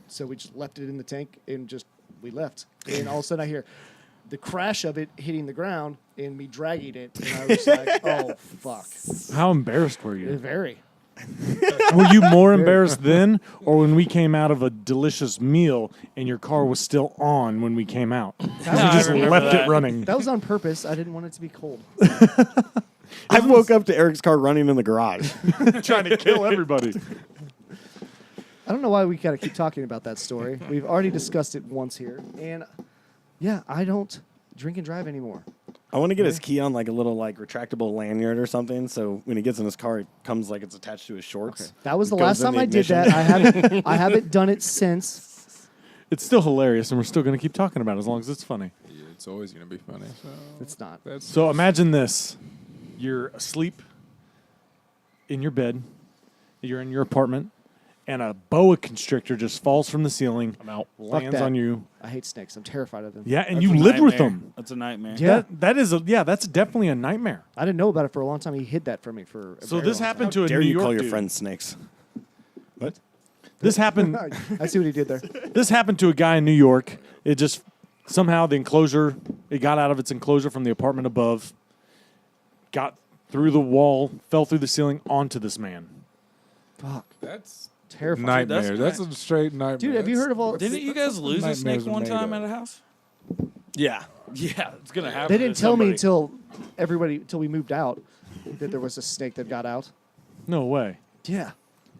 So we just left it in the tank and we left. And all of a sudden I hear the crash of it hitting the ground and me dragging it, and I was like, "Oh fuck!" How embarrassed were you? Very. Were you more embarrassed then or when we came out of a delicious meal and your car was still on when we came out? You just left it running. That was on purpose. I didn't want it to be cold. I woke up to Eric's car running in the garage. Trying to kill everybody. I don't know why we gotta keep talking about that story. We've already discussed it once here, and yeah, I don't drink and drive anymore. I want to get his key on like a little like retractable lanyard or something, so when he gets in his car, it comes like it's attached to his shorts. That was the Goes last in time the I did ignition. that. I haven't done it since. It's still hilarious, and we're still going to keep talking about it as long as it's funny. Yeah, it's always gonna be funny. So It's not. that's So imagine this. You're asleep in your bed. You're in your apartment, and a boa constrictor just falls from the ceiling, I'm out. lands that. on you. I hate snakes. I'm terrified of them. Yeah, and That's you a lived with nightmare. them. That's a nightmare. Yeah. That's definitely a nightmare. I didn't know about it for a long time. He hid that from me for. A So very this long happened How to a dare New you York call your dude. friends snakes? What? This happened. time. I see what he did there. This happened to a guy in New York. It just somehow the enclosure. It got out of its enclosure from the apartment above. Got through the wall, fell through the ceiling onto this man. Fuck. that's Terrifying. nightmare. that's That's a straight nightmare. Dude, have you heard of all? Didn't you guys lose a nightmares snake are one made time of. at a house? Yeah. Yeah, it's gonna happen. They didn't tell me until we moved out that there was a snake that got out. No way. Yeah.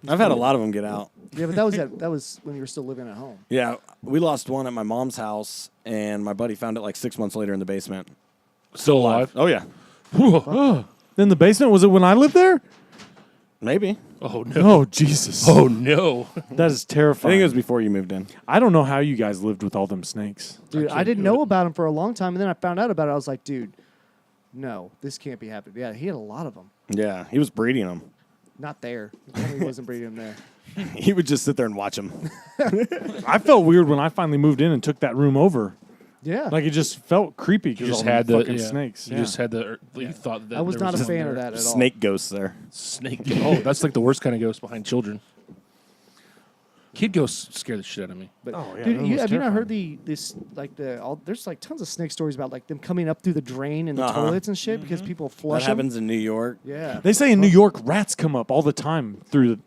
I've had a lot of them get out. Yeah, but that was when you were still living at home. Yeah, we lost one at my mom's house, and my buddy found it like 6 months later in the basement. Still alive? Oh yeah, In the basement? Was it when I lived there? maybe. Oh no. Oh Jesus. Oh no. That is I terrifying. think it was before you moved in. I don't know how you guys lived with all them snakes. Dude, I didn't know about him for a long time, and then I found out about it. I was like, dude, no, this can't be happening. Yeah, he had a lot of them. Yeah, he was breeding them. Not there. He wasn't breeding them there. He would just sit there and watch them. I felt weird when I finally moved in and took that room over. Yeah. Like it just felt creepy You because just all had the the fucking yeah. snakes. You just had the. You thought that I was there not a something fan of there. that at all. Snake ghosts there. Snake. Oh, that's like the worst kind of ghost behind children. Kid ghosts scare the shit out of me. But Oh, yeah, dude, that you, was have you not heard terrifying. there's like tons of snake stories about like them coming up through the drain and the Uh-huh. toilets and shit because people flush That 'em? happens in New York. Yeah. They say in New York rats come up all the time through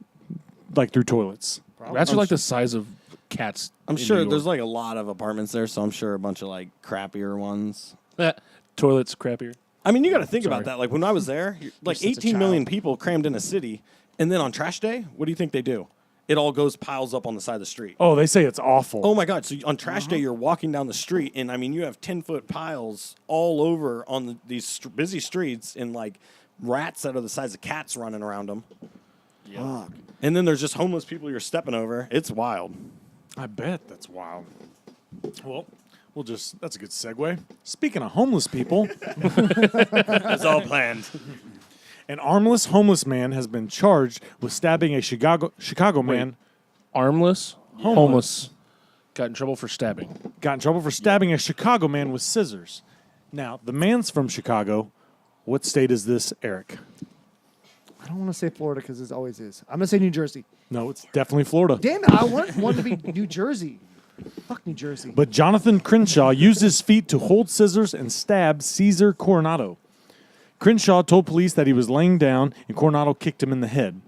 toilets. Rats are like the size of cats. I'm in sure New York. there's like a lot of apartments there, so I'm sure a bunch of like crappier ones. Toilets crappier. I mean, you got to think Sorry. about that. Like when I was there, like since a 18 million child. people crammed in a city, and then on trash day, what do you think they do? It all piles up on the side of the street. Oh, they say it's awful. Oh my God! So on trash day, you're walking down the street, and I mean, you have 10-foot piles all over on these busy streets, and like rats that are the size of cats running around them. Fuck. And then there's just homeless people you're stepping over. It's wild. I bet that's wild. Well, that's a good segue. Speaking of homeless people, It's all planned. an armless homeless man has been charged with stabbing a Chicago man. Armless, homeless, got in trouble for stabbing. Got in trouble for stabbing a Chicago man with scissors. Now, the man's from Chicago. What state is this, Eric? I don't want to say Florida because it always is. I'm going to say New Jersey. No, it's definitely Florida. Damn it. I want one to be New Jersey. Fuck New Jersey. But Jonathan Crenshaw used his feet to hold scissors and stab Caesar Coronado. Crenshaw told police that he was laying down and Coronado kicked him in the head.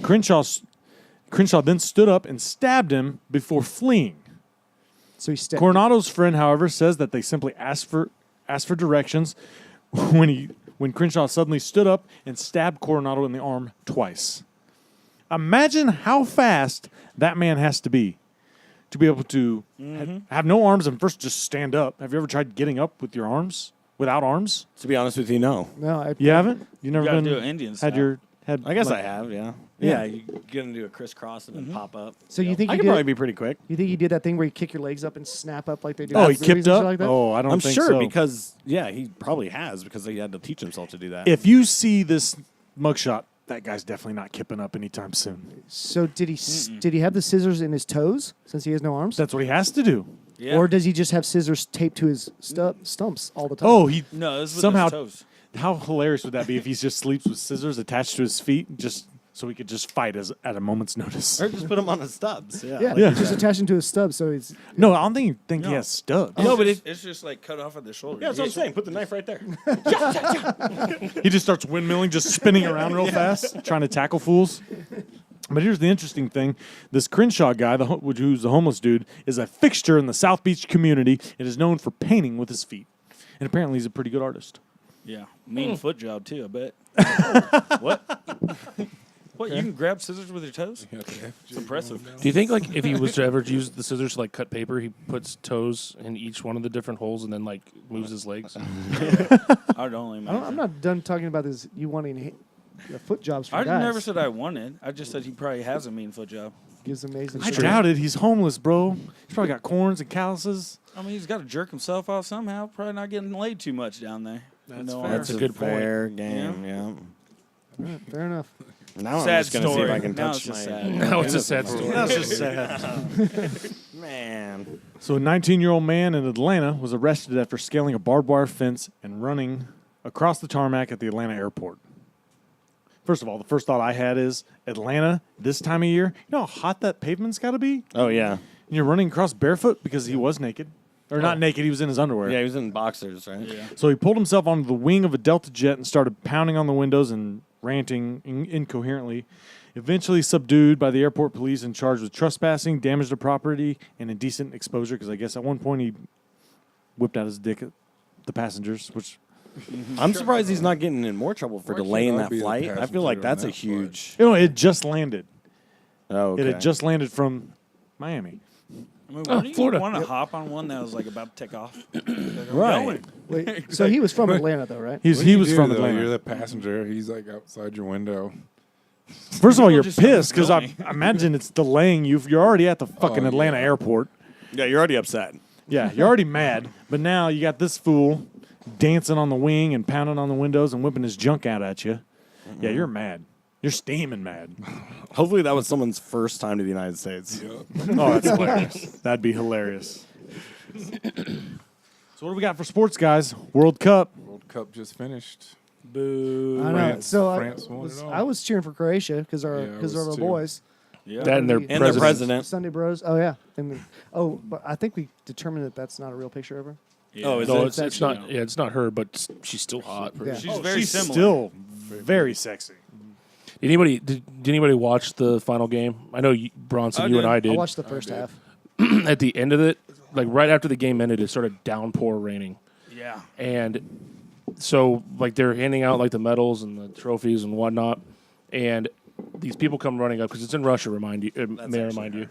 Crenshaw then stood up and stabbed him before fleeing. So he stepped. Coronado's friend, however, says that they simply asked for directions when Crenshaw suddenly stood up and stabbed Coronado in the arm twice. Imagine how fast that man has to be able to have no arms and first just stand up. Have you ever tried getting up with your arms, without arms? To be honest with you, no. No, You haven't? You never gotta been do it Indian had style. your head? I guess like- I have, yeah. Yeah. Yeah, you gonna do a crisscross and then pop up. So you think I you could did? probably be pretty quick. You think you did that thing where you kick your legs up and snap up like they do? Oh, in he movies kicked and shit up? Like that? Oh, I don't I'm think sure so. because he probably has because he had to teach himself to do that. If you see this mugshot, that guy's definitely not kipping up anytime soon. So did he have the scissors in his toes since he has no arms? That's what he has to do. Yeah. Or does he just have scissors taped to his stumps all the time? Oh, he No, this was somehow. his toes. How hilarious would that be if he just sleeps with scissors attached to his feet, just so he could just fight at a moment's notice? or just put him on the stubs. Yeah. yeah, Yeah. just attaching to his stub. So he's No, I don't think he has stubs. No, but it's just like cut off at the shoulder. Yeah, that's what I'm saying. Put the knife right there. He just starts windmilling, just spinning around real fast, trying to tackle fools. But here's the interesting thing. This Crenshaw guy, who's the homeless dude, is a fixture in the South Beach community and is known for painting with his feet. And apparently he's a pretty good artist. Yeah, mean foot job too. I bet. What? What? You can grab scissors with your toes? It's impressive. Do you think like if he was to ever use the scissors to like cut paper, he puts toes in each one of the different holes and then like moves his legs? I'd only I'm imagine. not done talking about this. You wanting foot jobs for I guys? never said I wanted. I just said he probably has a mean foot job. Gives amazing. I shit. doubt it. He's homeless, bro. He's probably got corns and calluses. I mean, he's got to jerk himself off somehow. Probably not getting laid too much down there. That's No, fair. That's a good point. Fair game, yeah. Right, fair enough. Now I'm Sad just going to see if story. I can Now touch it's just my... sad. Now it's a sad story. That's just sad. Man. So a 19-year-old man in Atlanta was arrested after scaling a barbed wire fence and running across the tarmac at the Atlanta airport. First of all, the first thought I had is Atlanta this time of year. You know how hot that pavement's got to be? Oh, yeah. And you're running across barefoot because he was naked. Or not naked, he was in his underwear. Yeah, he was in boxers, right? Yeah. So he pulled himself onto the wing of a Delta jet and started pounding on the windows and ranting incoherently. Eventually subdued by the airport police and charged with trespassing, damage to property, and indecent exposure, because I guess at one point he whipped out his dick at the passengers, which... I'm surprised he's not getting in more trouble for Why can't delaying I that be the flight. I passenger feel like on that's a that flight? huge... You know, it just landed. Oh, okay. It had just landed from Miami. I mean, Oh, wouldn't Florida. you want to hop on one that was like about to take off? Right. Wait, so he was from Atlanta, though, right? He What do you was do, from though? Atlanta. You're the passenger. He's like outside your window. First of all, you're just started pissed because I going. imagine it's delaying you. You're already at the fucking Oh, Atlanta yeah. airport. Yeah, you're already upset. Yeah, you're already mad. But now you got this fool dancing on the wing and pounding on the windows and whipping his junk out at you. Yeah, you're mad. You're steaming mad. Hopefully that was someone's first time to the United States. Oh, that's hilarious. That'd be hilarious. So what do we got for sports, guys? World Cup. World Cup just finished. Boo. I know. France- So France won it all. I was cheering for Croatia because Yeah, I of was our too. boys. Yeah. That and their And And president. the president. Sunday Bros. Oh yeah. But I think we determined that that's not a real picture of her. Yeah. Oh, is No, it? it's not. Yeah, it's not her, but she's still hot. Yeah. She's very She's similar. still very sexy. Did anybody watch the final game? I know Bronson, I you and did. I I did. watched the first half. At the end of it, like right after the game ended, it started downpour raining, Yeah. and so like they're handing out like the medals and the trophies and whatnot, and these people come running up because it's in Russia. May I remind you.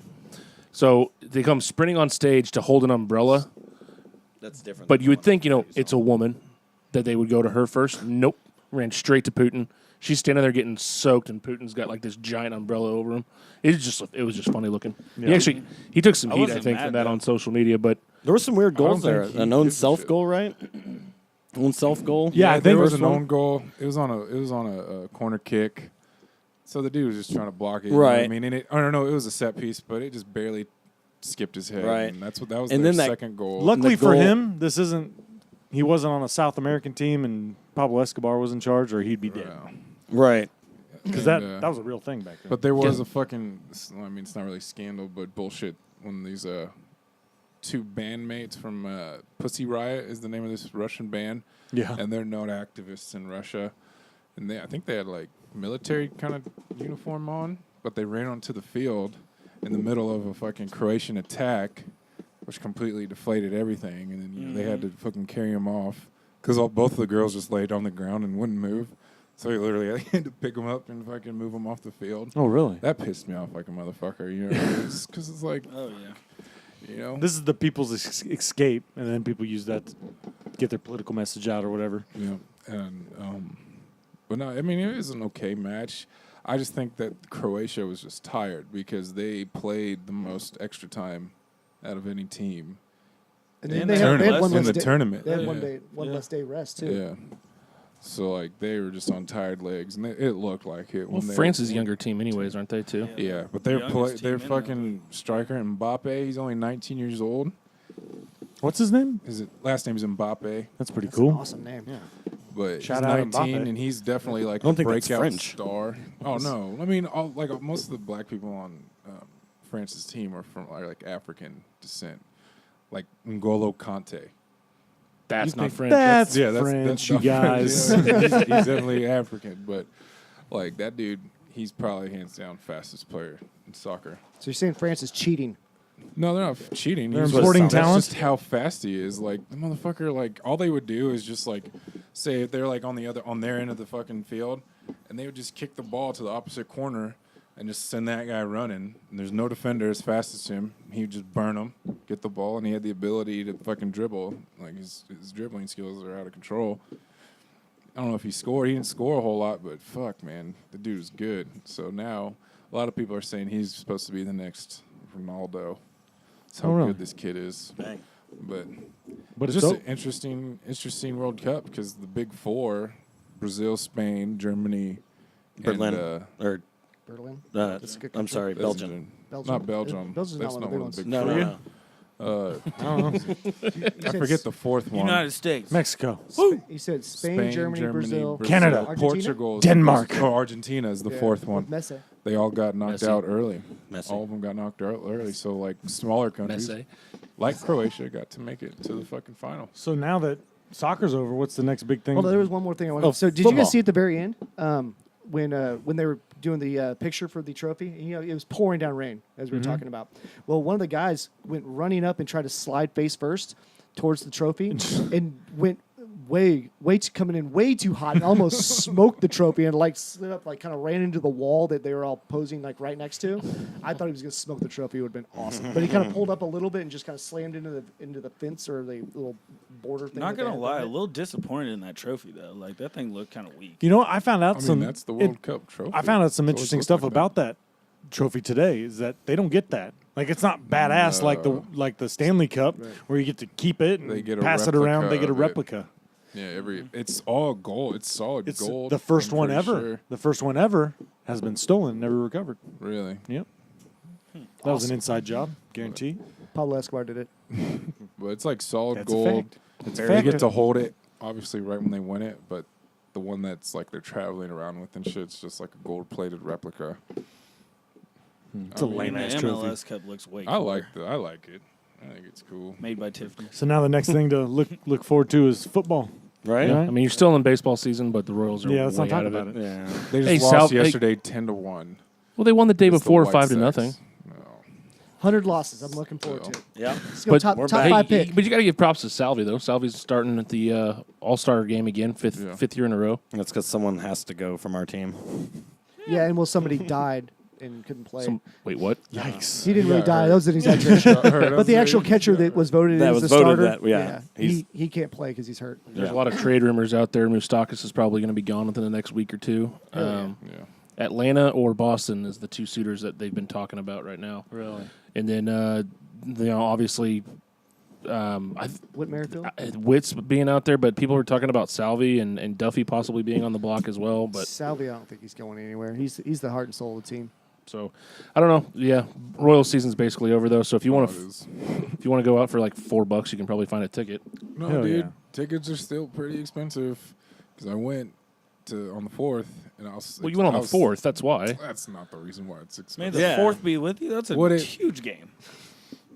So they come sprinting on stage to hold an umbrella, That's different. but you would think it's a woman that they would go to her first. Nope, ran straight to Putin. She's standing there getting soaked, and Putin's got like this giant umbrella over him. It was just funny looking. He took some I heat, I wasn't think, mad, from that though. on social media, but There were some weird I don't goals there. think he An own gives a self shit. goal, right? Own self goal. Yeah, I there think was first an one. own goal. It was on a corner kick. So the dude was just trying to block it. You know what I Right. mean, and I don't know. It was a set piece, but it just barely skipped his head. Right. And that was And their then that- second goal. Luckily for goal- him, he wasn't on a South American team and Pablo Escobar was in charge or he'd be dead. Yeah. Right. Because And, that was a real thing back then. But there was a fucking. I mean, it's not really scandal, but bullshit when these two bandmates from Pussy Riot is the name of this Russian band. Yeah. And they're known activists in Russia. And I think they had like military kind of uniform on, but they ran onto the field in the middle of a fucking Croatian attack, which completely deflated everything. And then they had to fucking carry them off because both of the girls just laid on the ground and wouldn't move. So he literally had to pick them up and fucking move them off the field. Oh, really? That pissed me off like a motherfucker, you know? Because it's like, Oh yeah. you know? This is the people's escape, and then people use that to get their political message out or whatever. Yeah, and but no, I mean it was an okay match. I just think that Croatia was just tired because they played the most extra time out of any team And In then the they had one in less the day. tournament. They had yeah. one less day rest too. Yeah. So like they were just on tired legs, and it looked like it. Well, when France is a younger team, anyways, aren't they too? Yeah, but their Youngest their team in there. fucking striker Mbappe. He's only 19 years old. What's his name? His last name is Mbappe. That's pretty That's an cool. awesome name. Yeah. But Shout he's out 19, Mbappe. and he's definitely like I don't a think that's breakout French. star. Oh no, I mean, most of the black people on France's team are like African descent, like N'Golo Kante. That's not think French. That's Yeah, that's French, you not French. guys. Yeah, he's definitely African, but like that dude, he's probably hands down fastest player in soccer. So you're saying France is cheating? No, they're not cheating. They're He's importing that's talent? just how fast he is. Like the motherfucker, like all they would do is just like say if they're like on their end of the fucking field, and they would just kick the ball to the opposite corner and just send that guy running. And there's no defender as fast as him. He would just burn him, get the ball, and he had the ability to fucking dribble. Like his dribbling skills are out of control. I don't know if he scored. He didn't score a whole lot, but fuck, man, the dude is good. So now a lot of people are saying he's supposed to be the next Ronaldo. That's how Oh, really? good this kid is. Dang. But But it's it's just dope. an interesting World Cup because the big four, Brazil, Spain, Germany, Berlin. and Or, Berlin. That's a good I'm country. sorry, Belgium. Belgium. Not Belgium. Belgium's That's not not one one of of the the big big No, four. no, no. I forget the fourth one. United States. Mexico. You said Spain, Germany, Brazil, Canada. Argentina? Portugal, Denmark. Oh, Argentina is the fourth one. With Messi. They all got knocked Messi. out early. Messi. All of them got knocked out early. So like smaller countries, Messi. like Croatia, got to make it to the fucking final. So now that soccer's over, what's the next big thing? Hold on, there was one more thing I wanted. Oh, So did you football. guys see at the very end when they were doing the picture for the trophy? You know, it was pouring down rain as we were talking about. Well, one of the guys went running up and tried to slide face first towards the trophy and went coming in way too hot and almost smoked the trophy and like slid up, like kind of ran into the wall that they were all posing like right next to. I thought he was going to smoke the trophy. It would have been awesome. But he kind of pulled up a little bit and just kind of slammed into the fence or the little border thing. Not that they gonna had lie, on a it. little disappointed in that trophy though. Like that thing looked kind of weak. You know, I found out I some. mean, that's the World Cup trophy. I found out some It's always interesting looked stuff like about that trophy today. Is that they don't get that. Like it's not badass like the Stanley Cup where you get to keep it and They get a pass it around. They replica get a of it. replica. Yeah, it's all gold. It's solid It's gold. the first I'm one pretty ever. sure. The first one ever has been stolen, never recovered. Really? Yep. That was an inside job, guarantee. Pablo Escobar did it. But it's like solid That's a gold. fact. It's They fact. get to hold it, obviously, right when they win it. But the one that's like they're traveling around with and shit's just like a gold-plated replica. It's a I mean, lame The ass trophy. MLS Cup looks way I cooler. I like it. I think it's cool. Made by Tiffany. So now the next thing to look forward to is football. Right? Yeah. I mean, you're still in baseball season, but the Royals are Yeah, let's way not out talk of about it. it. Yeah. They Hey, just lost Sal- hey- yesterday, 10-1. Well, they won the day against the before, White 5-0. Sox. No. 100 losses. I'm looking forward to it. Yeah. Let's go But- top We're top back. five pick. But you got to give props to Salvi though. Salvi's starting at the All-Star game again, fifth year in a row. That's because someone has to go from our team. Yeah, and well, somebody died and couldn't play. Wait, what? Yikes. He didn't He really got die. hurt. That was an exaggeration. Hurt. But the actual catcher that was voted That as was the voted starter, that- yeah. he can't play because he's hurt. There's Yeah. a lot of trade rumors out there. Mustakis is probably going to be gone within the next week or two. Yeah. Atlanta or Boston is the two suitors that they've been talking about right now. Really? And then, obviously, Whit Merrifield. Witt's being out there, but people were talking about Salvi and Duffy possibly being on the block as well. But Salvi, I don't think he's going anywhere. He's the heart and soul of the team. so I don't know. Yeah, Royal season's basically over though. So if you want It to is. if you want to go out for like $4, you can probably find a ticket. No, Hell dude. yeah. Tickets are still pretty expensive because I went on the 4th and I was. Well, you went on I the was- 4th. That's why. That's not the reason why it's May expensive. the Yeah. fourth be with you. That's a What it- huge game.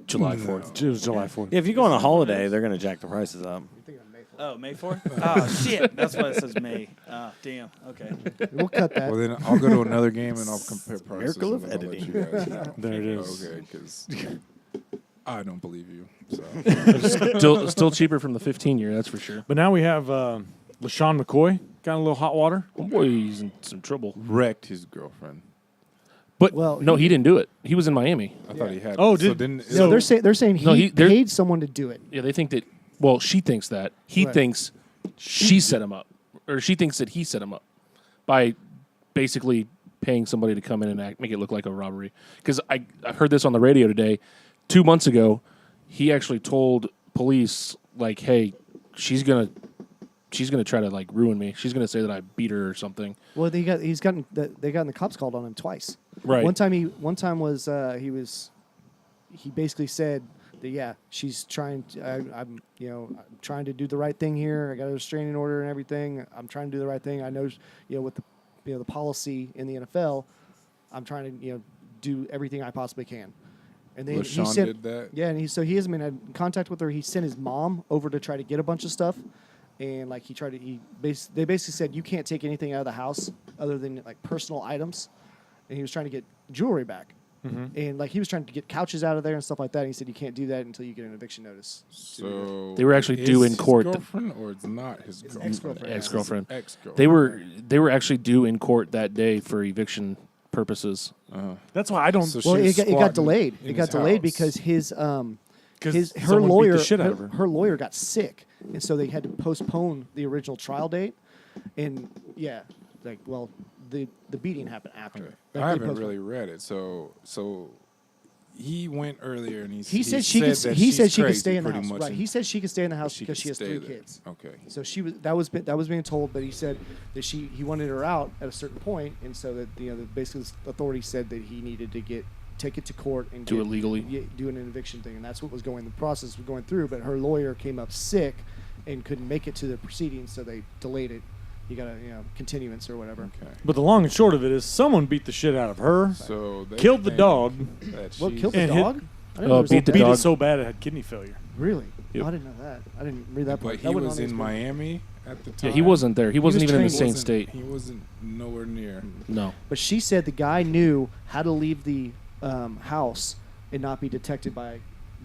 July 4th. It was July 4th. Yeah, if you go on a holiday, they're gonna jack the prices up. Oh, May 4th? Oh, shit. That's why it says May. Oh, damn. Okay. We'll cut that. Well, then I'll go to another game and I'll compare prices. Miracle of and I'll let editing. you guys know. There it is. Okay, because I don't believe you. So Still cheaper from the 15-year, that's for sure. But now we have LaShawn McCoy. Got a little hot water. Oh, boy, he's in some trouble. wrecked his girlfriend. But Well, no, he didn't do it. He was in Miami. I thought he had. Oh, so did- didn't, No, they're saying No, he they're- paid someone to do it. Yeah, they think that. Well, she thinks that he Right. thinks she set him up, or she thinks that he set him up by basically paying somebody to come in and make it look like a robbery. Because I heard this on the radio today. 2 months ago, he actually told police like, "Hey, she's gonna try to like ruin me. She's gonna say that I beat her or something." Well, they gotten the cops called on him twice. Right. One time was he basically said that she's trying to, I'm trying to do the right thing here. I got a restraining order and everything. I'm trying to do the right thing. I know with the policy in the NFL, I'm trying to do everything I possibly can. And then he LaShawn sent, did that? Yeah, and he hasn't been in contact with her. He sent his mom over to try to get a bunch of stuff, and like they basically said you can't take anything out of the house other than like personal items, and he was trying to get jewelry back, and like he was trying to get couches out of there and stuff like that. And he said you can't do that until you get an eviction notice. So They were actually is due in his court. Girlfriend or it's not his girlfriend? ex-girlfriend. Ex-girlfriend. Ex-girlfriend. They were actually due in court that day for eviction purposes. That's why I don't. So Well, she was it got squatting delayed. in It got his delayed house. because her someone beat lawyer the shit out of her. her lawyer got sick, and so they had to postpone the original trial date. And the beating happened after. Okay. Like, they I haven't postponed. really read it, so he went earlier and He said she could. that He she's said she could crazy stay in the pretty house. much, Right. and He said she could stay in the house she because could she has stay 3 there. kids. Okay. So that was being told, but he said that he wanted her out at a certain point, and so that basically the authorities said that he needed to take it to court and Do it legally. do an eviction thing, and that's what was the process was going through. But her lawyer came up sick and couldn't make it to the proceedings, so they delayed it. You got a continuance or whatever. Okay. But the long and short of it is, someone beat the shit out of her, So they killed the think dog, that What she's- killed the And hit- dog? I didn't Oh, know it was beat the that beat bad. it so bad it had kidney failure. Really? Yep. Oh, I didn't know that. I didn't read that part. But That he wasn't was on his in book. Miami at the time. Yeah, he wasn't there. He wasn't was even in the trained. same state. He wasn't nowhere near. No. But she said the guy knew how to leave the house and not be detected by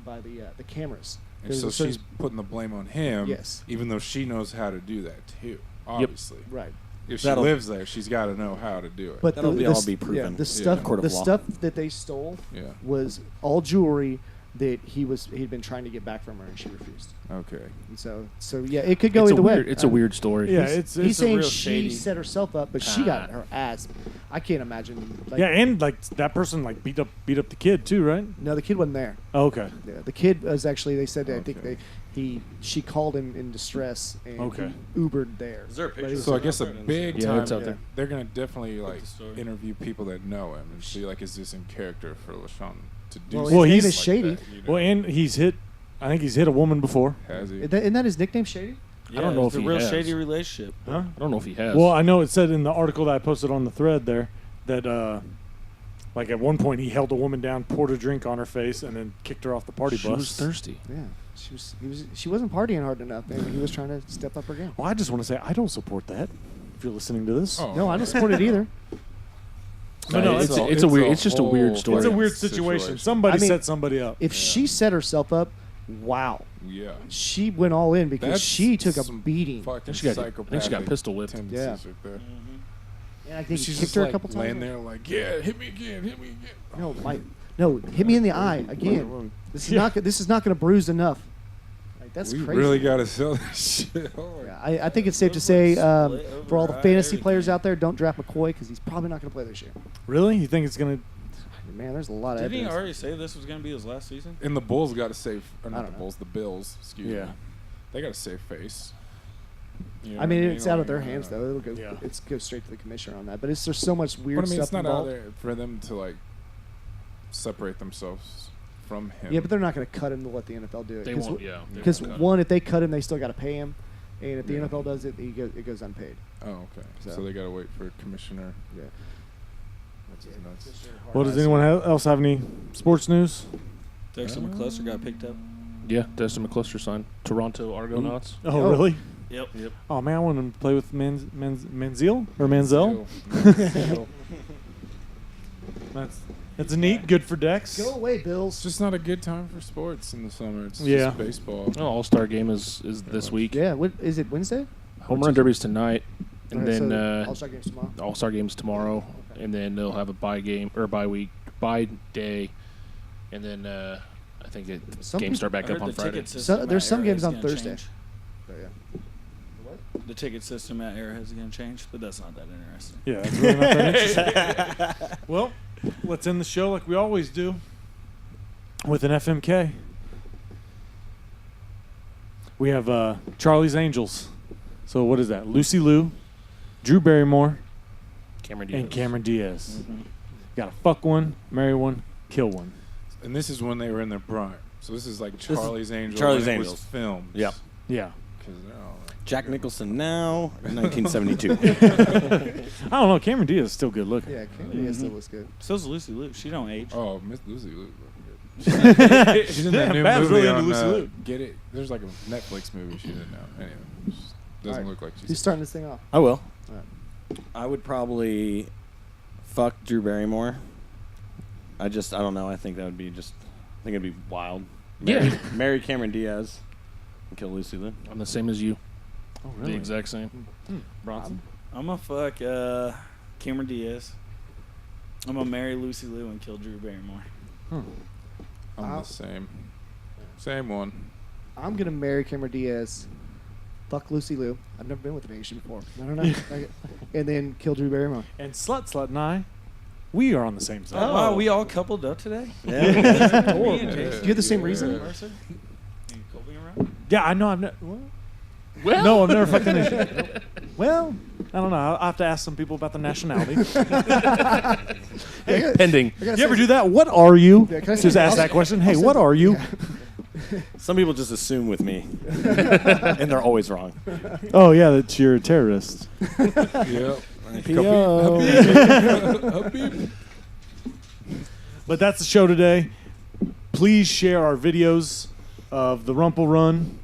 the cameras. And There's so a certain- she's putting the blame on him. Yes. Even though she knows how to do that too. Obviously. right. If she That'll- lives there, she's got to know how to do it. But That'll the, all the, be yeah, proven. the stuff, Court of the law. stuff that they stole yeah. was all jewelry that he'd been trying to get back from her, and she refused. Okay. And so yeah, it could go It's either way. It's a weird story. Yeah, He's it's saying real she shady. set herself up, but she got her ass. I can't imagine. Like, Yeah, and like that person like beat up the kid too, right? no, the kid wasn't there. Oh, okay. Yeah, the kid was actually. They said that I think Okay. she called him in distress and Okay. he Ubered there. Is there a But picture? he was- So I guess a big Yeah, time, it's out there. they're going to definitely like the story. interview people that know him and see like, is this in character for LaShawn to do Well, something his name like is Shady. that, you know? Well, and I think he's hit a woman before. Has he? Isn't that his nickname, Shady? Yeah, I don't know it's if a he real has. shady relationship. Huh? I don't know if he has. Well, I know it said in the article that I posted on the thread there that like at one point he held a woman down, poured a drink on her face, and then kicked her off the party she bus. was thirsty. Yeah. She wasn't partying hard enough, and he was trying to step up her game. Well, I just want to say I don't support that. If you're listening to this, Oh, No, I don't support it either. No, it's just a weird whole story. it's a weird situation. Somebody I mean, set somebody up. If she set herself up, wow. Yeah. She went all in because That's she took a some beating. Fucking I think she got psychopathic pistol whipped. tendencies Yeah. right there. And I think he She's kicked just her like a couple times. laying there like, yeah, hit me again. No, hit me in the eye again. This is not going to bruise enough. Like, that's We crazy. really got to sell this shit. Oh, Yeah, I think it's safe to say for all the fantasy players out there, don't draft McCoy because he's probably not going to play this year. Really? You think it's gonna? Man, there's a lot of Didn't he evidence. already say this was going to be his last season? And the Bulls got to save, or I not don't the know. Bulls, the Bills, excuse Yeah. me. They got to save face. You know I mean, what it's out of Like, their hands though. It'll go. Yeah. It's go straight to the commissioner on that. But there's so much weird But I mean, stuff it's not out involved. there for them to like separate themselves from him. Yeah, but they're not going to cut him to let the NFL do it. They won't. Yeah. they Because won't cut one, if they cut him, they still got to pay him, and if the Yeah. NFL does it, it goes unpaid. Oh, okay. So- So they got to wait for commissioner. Yeah. That's nuts. Well, does anyone else have any sports news? Dexter McCluster got picked up. Yeah, Dexter McCluster signed. Toronto Argonauts. Oh, really? Yep. Oh man, I want him to play with Manziel or Manziel. That's neat. Good for Dex. Go away, It's Bills. just not a good time for sports in the summer. It's Yeah. just baseball. Oh, All-Star game is this week. Yeah, what is it? Wednesday? Home Run Derby's tonight, and Okay, then so All-Star games tomorrow. All-Star game's tomorrow, and then they'll have a bye day, and then I think Some games start I back heard up on the Friday. ticket system there's at some games Arrowhead's on gonna Thursday. change. The ticket system at Arrowhead's going to change, but that's not that interesting. Yeah, that's really not that interesting. Well, let's end the show like we always do with an FMK. We have Charlie's Angels. So what is that? Lucy Liu, Drew Barrymore, Cameron Diaz. and Cameron Diaz. Got to fuck one, marry one, kill one. And this is when they were in their prime. So this is like Charlie's Angels. Charlie's when it Angels. was filmed. Yep. Yeah. 'Cause they're all Jack Nicholson now, in 1972. I don't know. Cameron Diaz is still good looking. Yeah, Cameron still looks good. So's Lucy Liu. She don't age. Oh, Miss Lucy Liu. She's in that Damn, new Bab's movie really into on Lucy Liu. Get It. There's like a Netflix movie she's in now. Anyway, just doesn't look like she's. Who's starting this thing off? I will. Alright. I would probably fuck Drew Barrymore. I don't know. I think that would be I think it'd be wild. Yeah. Marry Cameron Diaz and kill Lucy Liu. I'm the same as you. Oh, The exact same. Bronson? I'm going to fuck Cameron Diaz. I'm going to marry Lucy Liu and kill Drew Barrymore. I'm the same. Same one. I'm gonna marry Cameron Diaz, fuck Lucy Liu. I've never been with an Asian before. I don't know. And then kill Drew Barrymore. And Slut and I, we are on the same side. Oh, wow, we all coupled up today? Yeah. Me and Jason. Do you have the same reason? Mercer? You Colby around? Yeah, I know. No, I've never fucked an Asian. Well, I don't know. I'll have to ask some people about the nationality. Pending. I gotta You ever say- do that? What are you? Yeah, can I say- Just ask I'll- that question. Hey, I'll what say- are you? Some people just assume with me, and they're always wrong. Oh, yeah, that you're a terrorist. Yep. But that's the show today. Please share our videos of the Rumple Run.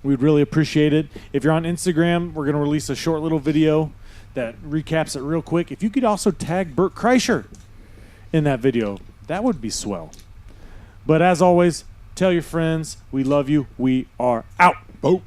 We'd really appreciate it. If you're on Instagram, we're going to release a short little video that recaps it real quick. If you could also tag Bert Kreischer in that video, that would be swell. But as always, tell your friends we love you. We are out. Boat.